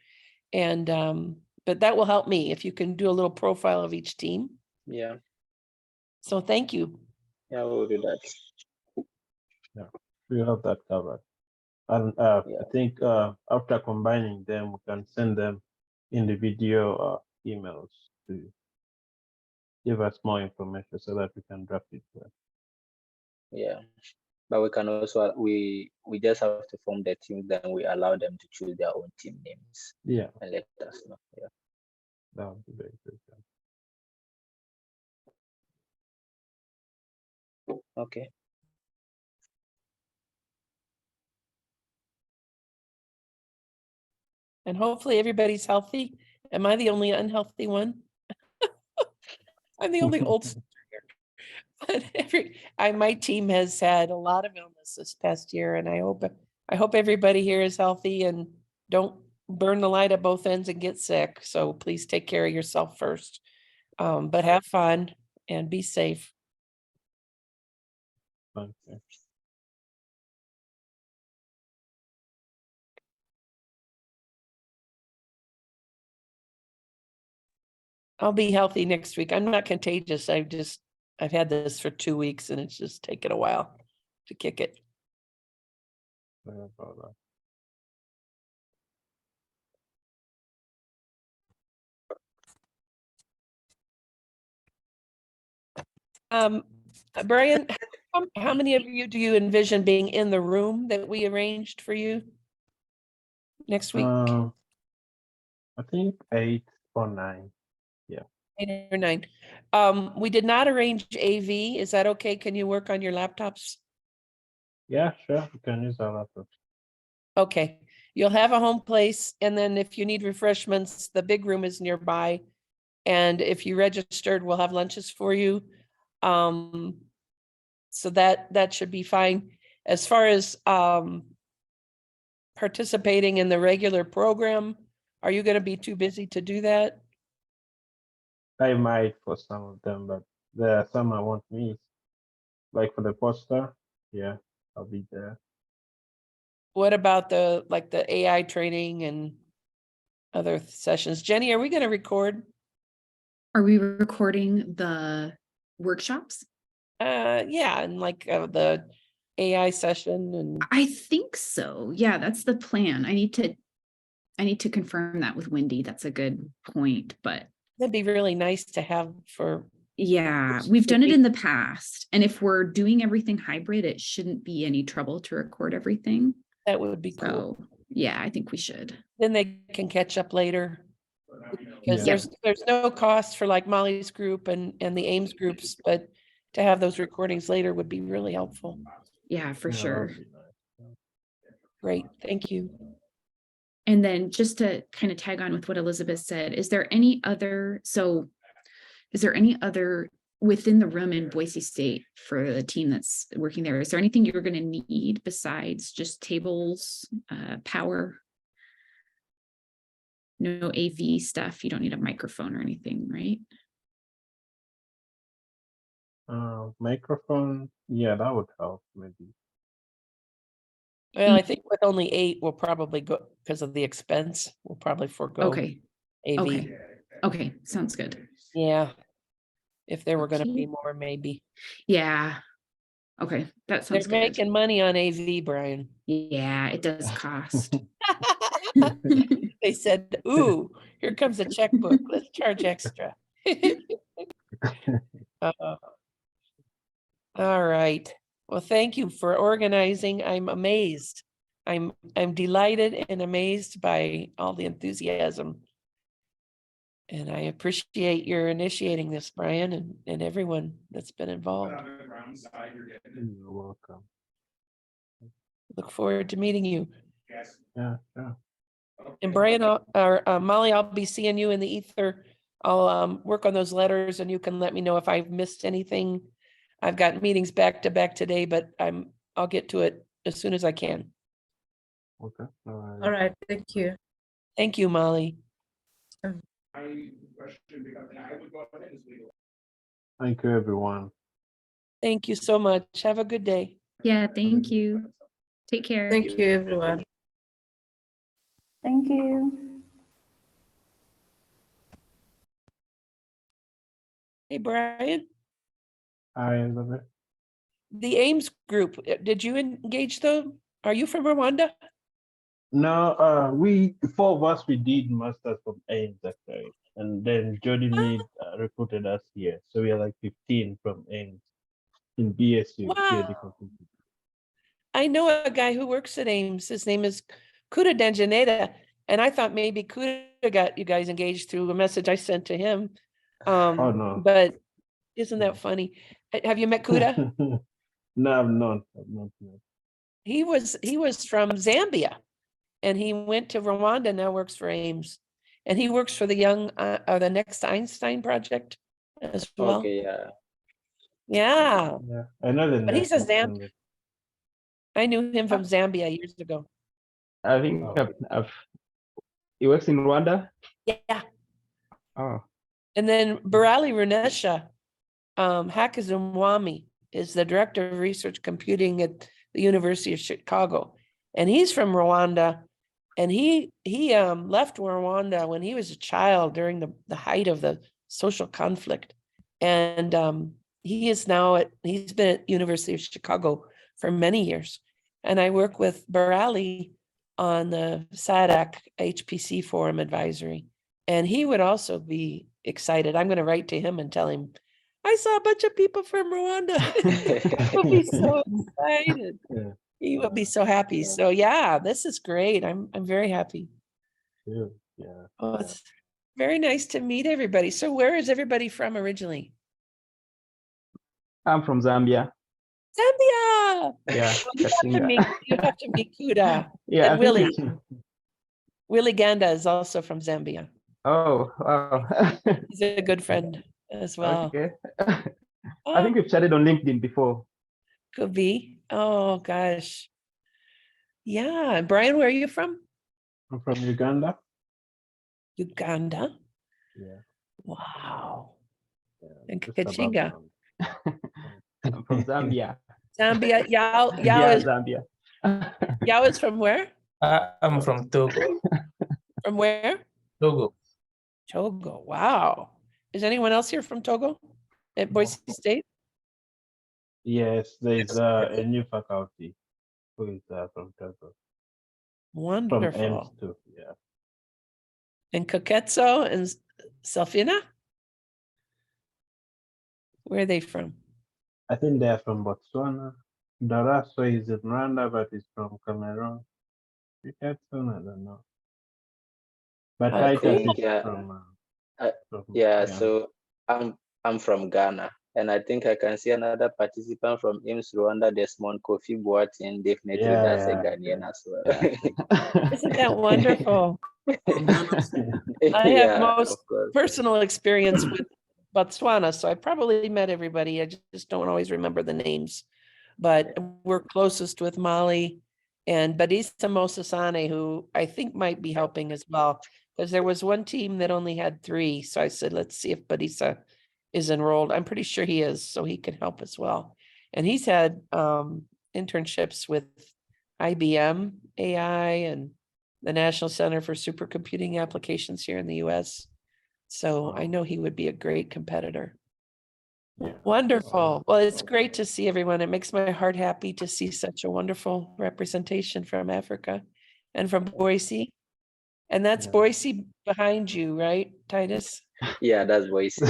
And but that will help me if you can do a little profile of each team. Yeah. So thank you. Yeah, we'll do that. Yeah, we have that covered. And I think after combining them, we can send them individual emails to give us more information so that we can draft it well. Yeah, but we can also we just have to form the teams, then we allow them to choose their own team names. Yeah, and let us know. Yeah, that would be very good. okay. And hopefully everybody's healthy. Am I the only unhealthy one? I'm the only old here. But my team has had a lot of illness this past year, and I hope everybody here is healthy and don't burn the light at both ends and get sick. So please take care of yourself first. But have fun and be safe. Okay. I'll be healthy next week. I'm not contagious. I've had this for 2 weeks and it's just taken a while to kick it. Sorry about that. Brian, how many of you do you envision being in the room that we arranged for you next week? I think 8 or 9. Yeah. 8 or 9. We did not arrange AV. Is that okay? Can you work on your laptops? Yeah, sure. You can use our laptop. Okay, you'll have a home place, and then if you need refreshments, the big room is nearby. And if you registered, we'll have lunches for you. So that should be fine. As far as participating in the regular program, are you going to be too busy to do that? I might for some of them, but there are some I won't miss. Like for the poster, yeah, I'll be there. What about the AI training and other sessions? Jenny, are we going to record? Are we recording the workshops? Yeah, and the AI session and I think so. Yeah, that's the plan. I need to confirm that with Wendy. That's a good point, but that'd be really nice to have for. Yeah, we've done it in the past. And if we're doing everything hybrid, it shouldn't be any trouble to record everything. That would be cool. Yeah, I think we should. Then they can catch up later. Because there's no cost for like Molly's group and the Ames groups, but to have those recordings later would be really helpful. Yeah, for sure. Great, thank you. And then just to kind of tag on with what Elizabeth said, is there any other within the room in Boise State for the team that's working there? Is there anything you're going to need besides just tables, power? No AV stuff. You don't need a microphone or anything, right? Microphone, yeah, that would help maybe. Well, I think with only 8, we'll probably go because of the expense. We'll probably forego AV. Okay, sounds good. Yeah. If there were going to be more, maybe. Yeah. Okay, that sounds good. They're making money on AV, Brian. Yeah, it does cost. They said, ooh, here comes a checkbook. Let's charge extra. All right. Well, thank you for organizing. I'm amazed. I'm delighted and amazed by all the enthusiasm. And I appreciate your initiating this, Brian, and everyone that's been involved. You're welcome. Look forward to meeting you. Yeah. And Brian, Molly, I'll be seeing you in the ether. I'll work on those letters and you can let me know if I've missed anything. I've got meetings back to back today, but I'll get to it as soon as I can. Okay. All right, thank you. Thank you, Molly. Thank you, everyone. Thank you so much. Have a good day. Yeah, thank you. Take care. Thank you, everyone. Thank you. Hey, Brian. Hi, Elizabeth. The Ames group, did you engage them? Are you from Rwanda? No, we 4 of us, we did masters from Ames actually, and then Jody Mead recruited us here, so we are like 15 from Ames in BSU. Wow. I know a guy who works at Ames. His name is Kuda Denjaneda, and I thought maybe Kuda got you guys engaged through a message I sent to him. Oh no! But isn't that funny? Have you met Kuda? No, I've not. He was from Zambia, and he went to Rwanda. Now works for Ames, and he works for the the Next Einstein project as well. Okay, yeah. Yeah. Yeah, I know the. But he's a Zambian. I knew him from Zambia years ago. I think he works in Rwanda. Yeah. Oh. And then Barali Runesha Hakazumwami is the director of research computing at the University of Chicago, and he's from Rwanda. And he left Rwanda when he was a child during the height of the social conflict, and he's been at University of Chicago for many years. And I work with Barali on the SADC HPC Forum advisory, and he would also be excited. I'm going to write to him and tell him, I saw a bunch of people from Rwanda. He'll be so excited. Yeah. He will be so happy. So yeah, this is great. I'm very happy. Yeah. Yeah. Oh, it's very nice to meet everybody. So where is everybody from originally? I'm from Zambia. Zambia. Yeah, You have to meet Kuda. Yeah, And Willie Ganda is also from Zambia. Oh, wow. He's a good friend as well. Okay. I think we've chatted on LinkedIn before. Could be. Oh gosh. Yeah. And Brian, where are you from? I'm from Uganda. Uganda. Yeah. Wow. Yeah, And just above Kachinga. I'm from Zambia. Zambia. Yao Yeah, is Zambia. Yao is from where? I'm from Togo. From where? Togo. Togo. Wow. Is anyone else here from Togo at Boise State? Yes, there's a new faculty who is from Togo. From Wonderful. AIMS too. Yeah. And Koketso and Selfina? Where are they from? I think they are from Botswana. Daraso is in Rwanda, but is from Cameroon. Richardson, I don't know. But I Titus think, is yeah, from yeah. Ghana. So I'm from Ghana, and I think I can see another participant from IMS Rwanda, Desmond Kofi Boateng. Definitely, that's a Ghanaian as well. Yeah. Isn't that wonderful? I have Yeah, most of course. personal experience with Botswana, so I probably met everybody. I just don't always remember the names. But we're closest with Mali and Badisa Mosasane, who I think might be helping as well. Because there was one team that only had 3. So I said, let's see if Badisa is enrolled. I'm pretty sure he is, so he can help as well. And he's had internships with IBM AI and the National Center for Supercomputing Applications here in the US. So I know he would be a great competitor. Wonderful. Well, it's great to see everyone. It makes my heart happy to see such a wonderful representation from Africa and from Boise. And that's Boise behind you, right, Titus? Yeah, that's Boise.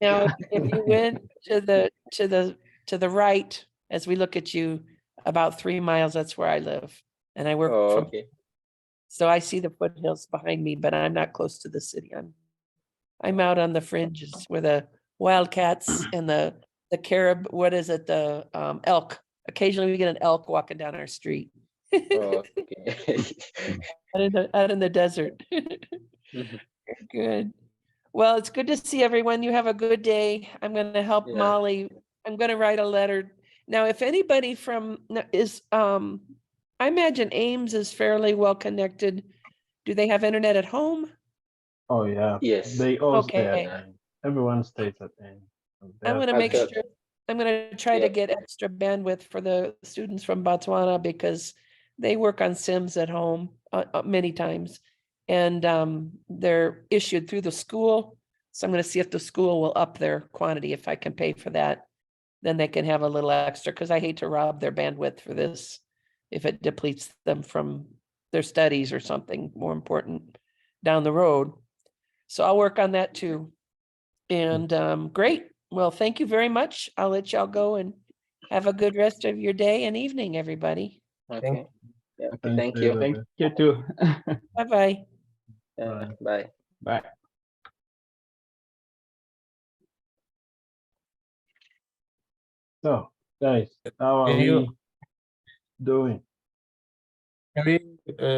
Now, if you went to the right, as we look at you, about 3 miles, that's where I live. And I work Oh, from, okay. so I see the foothills behind me, but I'm not close to the city. I'm out on the fringes where the wildcats and the carib, what is it, the elk. Occasionally we get an elk walking down our street. Oh, okay. out in the desert. Good. Well, it's good to see everyone. You have a good day. I'm going to help Yeah. Molly. I'm going to write a letter. Now, if anybody is, I imagine Ames is fairly well connected. Do they have internet at home? Oh yeah. Yes. They all stay Okay. at AIMS. Everyone stays at AIMS. I'm going to make Okay. sure, I'm going to try to get extra bandwidth for the students from Botswana because they work on Sims at home many times. And they're issued through the school. So I'm going to see if the school will up their quantity. If I can pay for that, then they can have a little extra because I hate to rob their bandwidth for this if it depletes them from their studies or something more important down the road. So I'll work on that too. And great. Well, thank you very much. I'll let y'all go and have a good rest of your day and evening, everybody. Okay. Yeah. Thank Thank you. you. Thank you too. Bye-bye. Bye. Bye. So, guys, how are Can we you- doing? Can we,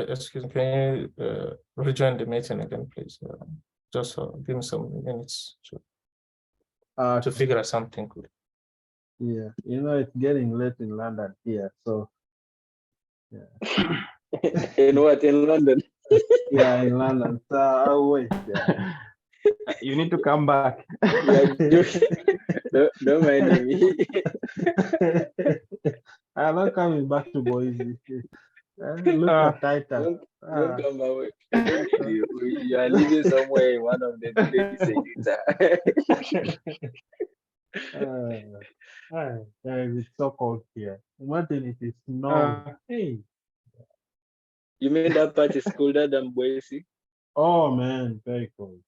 excuse me, can you rejoin the meeting again, please? Just give me some minutes to figure out something good. Yeah, it's getting late in London here, so yeah. In what? In London? Yeah, in London. So I'll wait. Yeah. You need to come back. Yeah, don't mind me. I'm not coming back to Boise. Look at Titan. Don't come back. I don't need you. You are living somewhere in one of the villages in Utah. It's so cold here. Imagine it is snowing. Hey. You mean that part is colder than Boise? Oh man, very cold.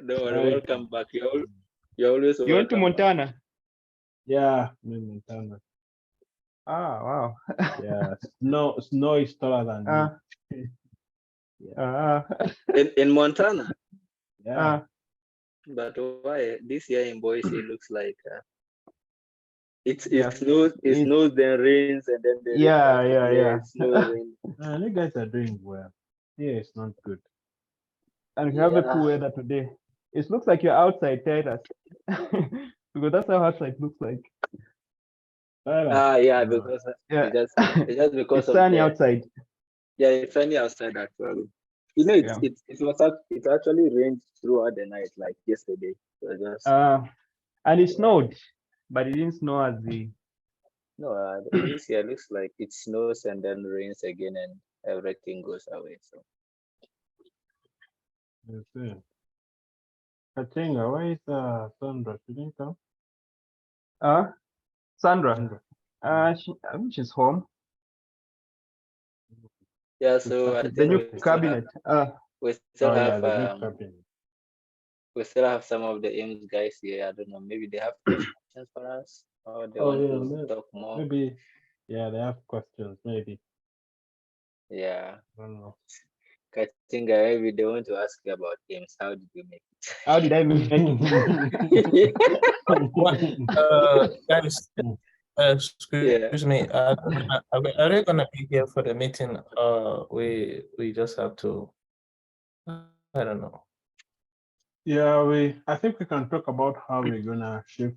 Don't worry, Very welcome back. You're always You went to welcome Montana? Yeah, I'm in Montana. Ah, wow. Yeah, snow is taller than me. In Montana. Yeah. But why this year in Boise looks like it Yeah. snows, then rains, and then the rain Yeah, comes yeah, again, yeah. snow, rain. You guys are doing well. Yeah, it's not good. And we have a cool Yeah. weather today. It looks like you're outside, Titus. Because that's how outside looks like. Yeah, because Yeah. it's just because It's of sunny the outside. yeah, it's sunny outside actually. You know, Yeah. it actually rained throughout the night like yesterday. So just And it snowed, but it didn't snow as the no, this year looks like it snows and then rains again and everything goes away. So That's it. Katinga, where is Sandra? She didn't come? Sandra. I think she's home. yeah, so I The think new cabinet. we still Oh, yeah, have the new cabinet. we still have some of the Ames guys here. I don't know, maybe they have questions for us or they Oh, want yeah, to talk more. maybe. Yeah, they have questions, maybe. Yeah. I don't know. Katinga, maybe they want to ask you about Ames. How did you make it? How did I make it? Guys, excuse me. Are we gonna be here for the meeting? We just have to. I don't know. Yeah, I think we can talk about how we're gonna shift.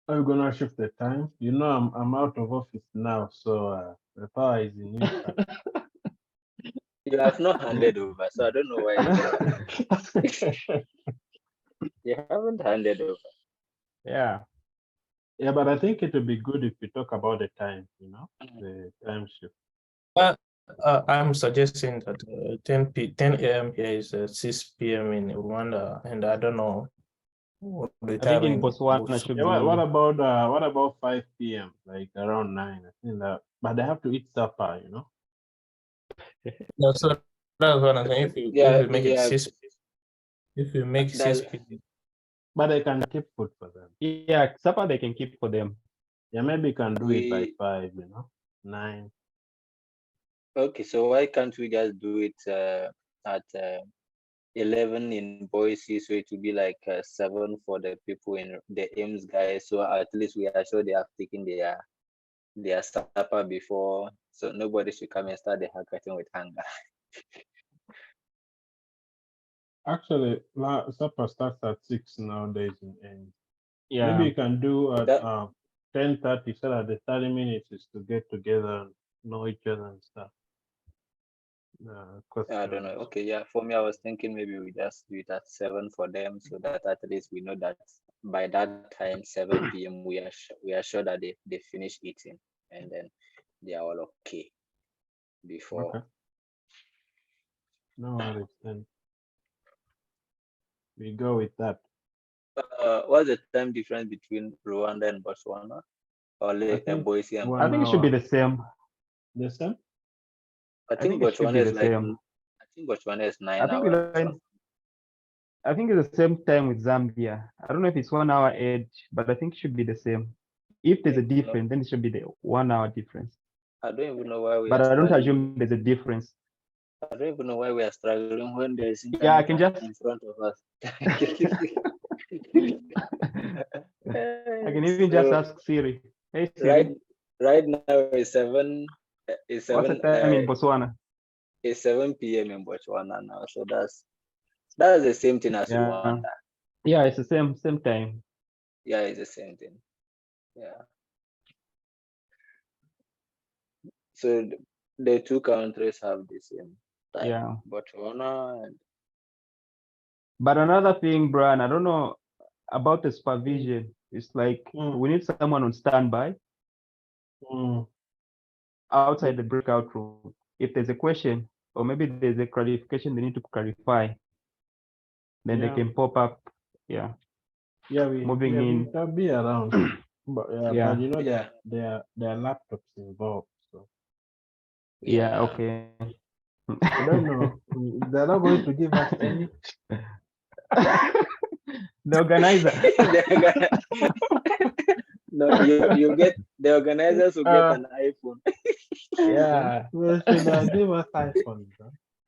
How we're gonna shift the time. You know, I'm out of office now, so the power is in you. You have not handed over, so I don't know why you haven't handed over. Yeah. Yeah, but I think it would be good if we talk about the time, the time shift. But I'm suggesting that 10 a.m. here is 6 p.m. in Rwanda, and I don't know what the I think time in Botswana should Yeah, what be. about 5 p.m. like around 9? I think that, but they have to eat supper, No, so that's what I'm saying. If we make it 6, if we make 6 p.m. But they can keep food for them. Yeah, supper they can keep for them. Yeah, maybe you can do it by 5, 9. Okay, so why can't we just do it at 11 in Boise, so it will be like 7 for the people in the Ames guys, so at least we are sure they have taken their supper before, so nobody should come and start the hackathon with hunger. Actually, supper starts at 6 nowadays in Yeah. Maybe you can do at 10:30, so that the 30 minutes is to get together and know each other and stuff. I don't know. Okay, yeah. For me, I was thinking maybe we just do it at 7 for them, so that at least we know that by that time, 7 p.m. we are sure that they finish eating and then they are all okay before. Okay. No worries then. We go with that. What's the time difference between Rwanda and Botswana? Or Boise and I think it should be the same. The same? I think it should Botswana be is the like same. I think Botswana is 9 I think hours. I think it's the same time with Zambia. I don't know if it's 1 hour edge, but I think it should be the same. If there's a difference, then it should be the 1 hour difference. I don't even know why we But are I don't struggling. assume there's a difference. I don't even know why we are struggling when there's Yeah, I can internet just in front of us. I can even just ask Siri. Hey Siri. Right now it's 7 What's the time in Botswana? It's 7 p.m. in Botswana now. So that's the same thing as Rwanda. Yeah, it's the same time. Yeah, it's the same thing. Yeah. So the two countries have the same time. Yeah. Botswana and But another thing, Brian, I don't know about the supervision. It's like we need someone on standby outside the breakout room. If there's a question or maybe there's a clarification they need to clarify, then they can pop up. Yeah. Yeah, moving in. They'll be around. But Yeah. but there are laptops involved. So Yeah, okay. I don't know. They're not going to give us any. The organizer. No, you get the organizers will get an iPhone. Yeah. Well, should I give us iPhone?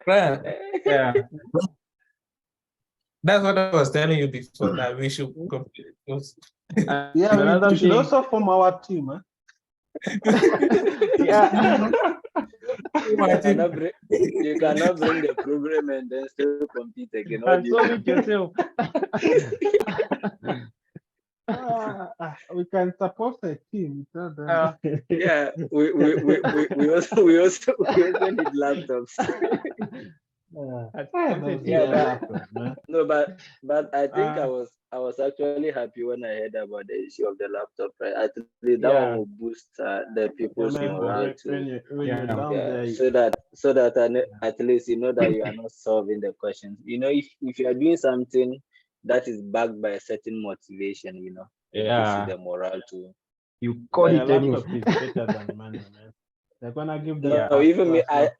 Right. Yeah. That's what I was telling you before, that we should complete those. Yeah, another we should thing- also form our team, huh? Yeah. You cannot bring the program and then still compete again. What And do you solve mean? it yourself. We can support a team. Tell them. Yeah, we also need laptops. No, but I think I was actually happy when I heard about the issue of the laptop. Right, at least that one will boost the people's morale too. So that at least you know that you are not solving the questions. You know, if you are doing something that is backed by a certain motivation, you know, it gives you the morale too. You call it laptop is better than money, man. They're gonna give them. No, even me, I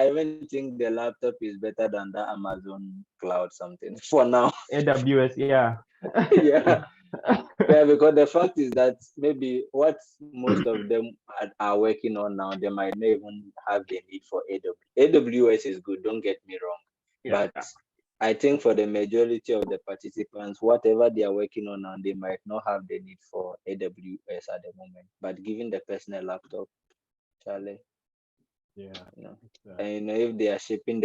even think the laptop is better than the Amazon cloud something for now. AWS, yeah. Yeah, because the fact is that maybe what most of them are working on now, they might not even have the need for AWS. AWS is good, don't get me wrong, but I think for the majority of the participants, whatever they are working on now, they might not have the need for AWS at the moment. But given the personal laptop, Charlie, and you know, if they are shipping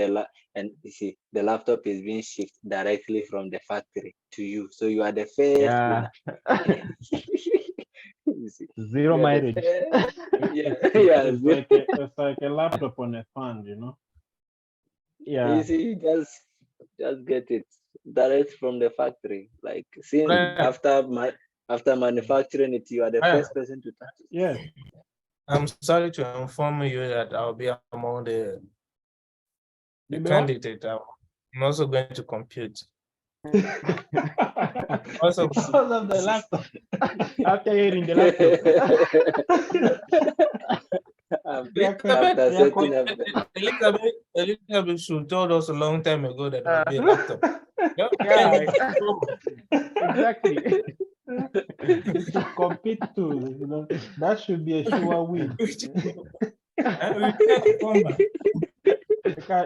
and you see the laptop is being shipped directly from the factory to you, so you are the first winner. Zero mileage. It's like a laptop on a fan, you know. Yeah. You see, you just get it direct from the factory. Like since after manufacturing it, you are the first person to touch it. Yeah. I'm sorry to inform you that I'll be among the candidate. I'm also going to compute. Also, because of the laptop. After hearing the Elizabeth should told us a long time ago that there would be a laptop. Exactly. You should compete too, you know. That should be a sure win.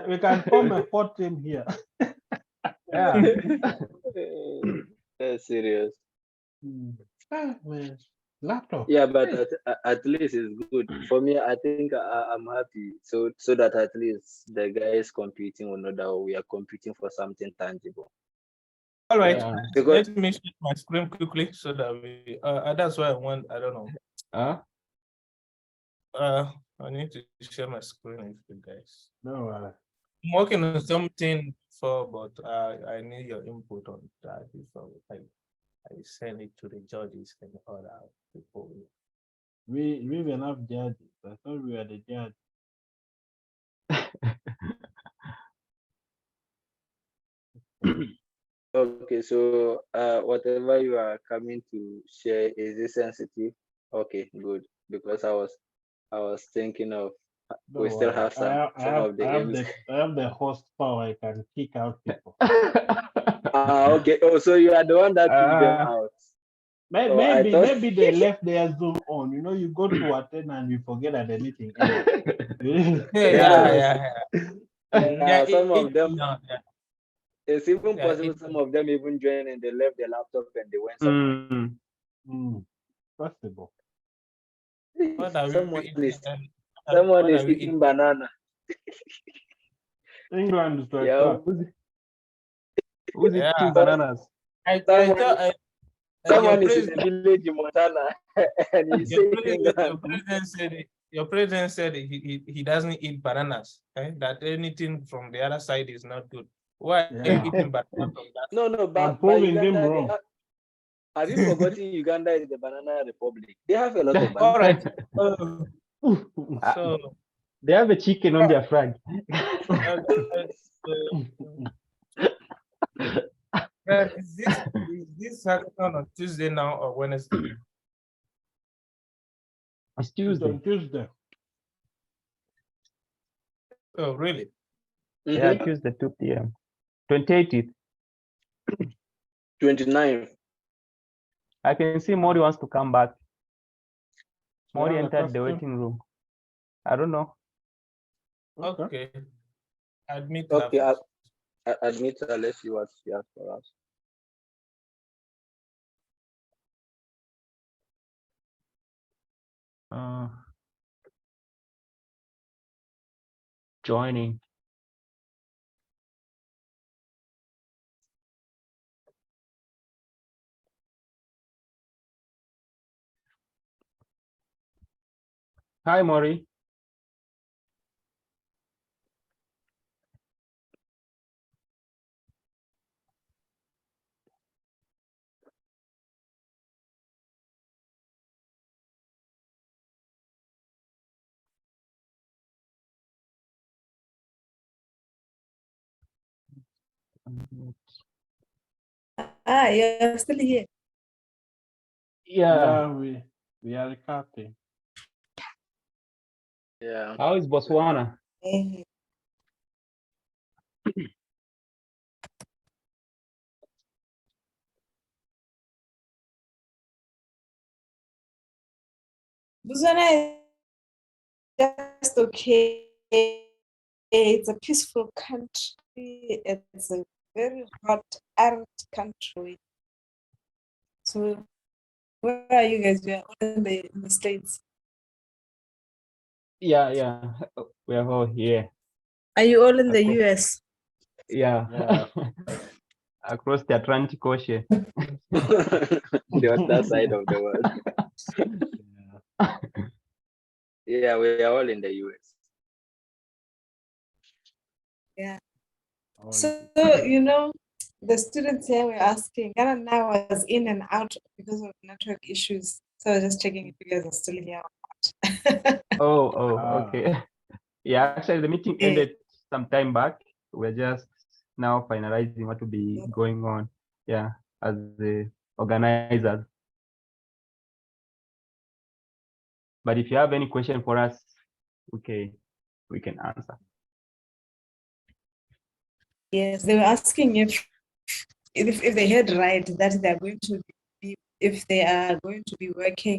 We can form a 4 team here. Yeah. That's serious. Man. Laptop. Yeah, but at least it's good for me. I think I'm happy, so that at least the guys competing will know that we are competing for something tangible. All right, let me share my screen quickly so that we. That's why I want. I don't know. I need to share my screen with you guys. No. I'm working on something but I need your input on that before I send it to the judges and other people. We were not judges. I thought we were the judge. Okay, so whatever you are coming to share, is it sensitive? Okay, good. Because I was thinking of we still have some of the games. I have the host power. I can kick out people. Okay. Oh, so you are the one that kicked them out. Maybe they left their Zoom on. You know, you go to attend and you forget that the meeting ended. Some of them. It's even possible some of them even joined and they left their laptop and they went somewhere. Possible. Someone is eating banana. England is like that. Who's eating bananas? Someone is in the village in Montana and he's saying your president said he doesn't eat bananas, that anything from the other side is not good. Why are you eating bananas from that? No, but Uganda, wrong. Have you forgotten Uganda is the banana republic? They have a lot of bananas. All right. So they have a chicken on their flag. Is this hackathon on Tuesday now or Wednesday? It's Tuesday. On Tuesday. Oh, really? Yeah, Tuesday, 2 p.m. 28th. 29th. I can see Mori wants to come back. Mori entered the waiting room. I don't know. Okay. Admit Okay, her. admit her. Let's see what she has for us. Joining. Hi, Maury. Ah, you're still here. Yeah. We are recording. Yeah. How is Botswana? Botswana is just okay. It's a peaceful country. It's a very hot, arid country. So, where are you guys? We are all in the States. Yeah. We are all here. Are you all in the US? Yeah. Across the Atlantic Ocean. The other side of the world. Yeah, we are all in the US. Yeah. So, you know, the students here were asking, Ghana now was in and out because of network issues. So I was just checking if you guys are still here or not. Okay. Yeah, actually the meeting ended some time back. We're just now finalizing what will be going on. Yeah, as the organizers. But if you have any question for us, we can answer. Yes, they were asking if they heard right that they're going to be, if they are going to be working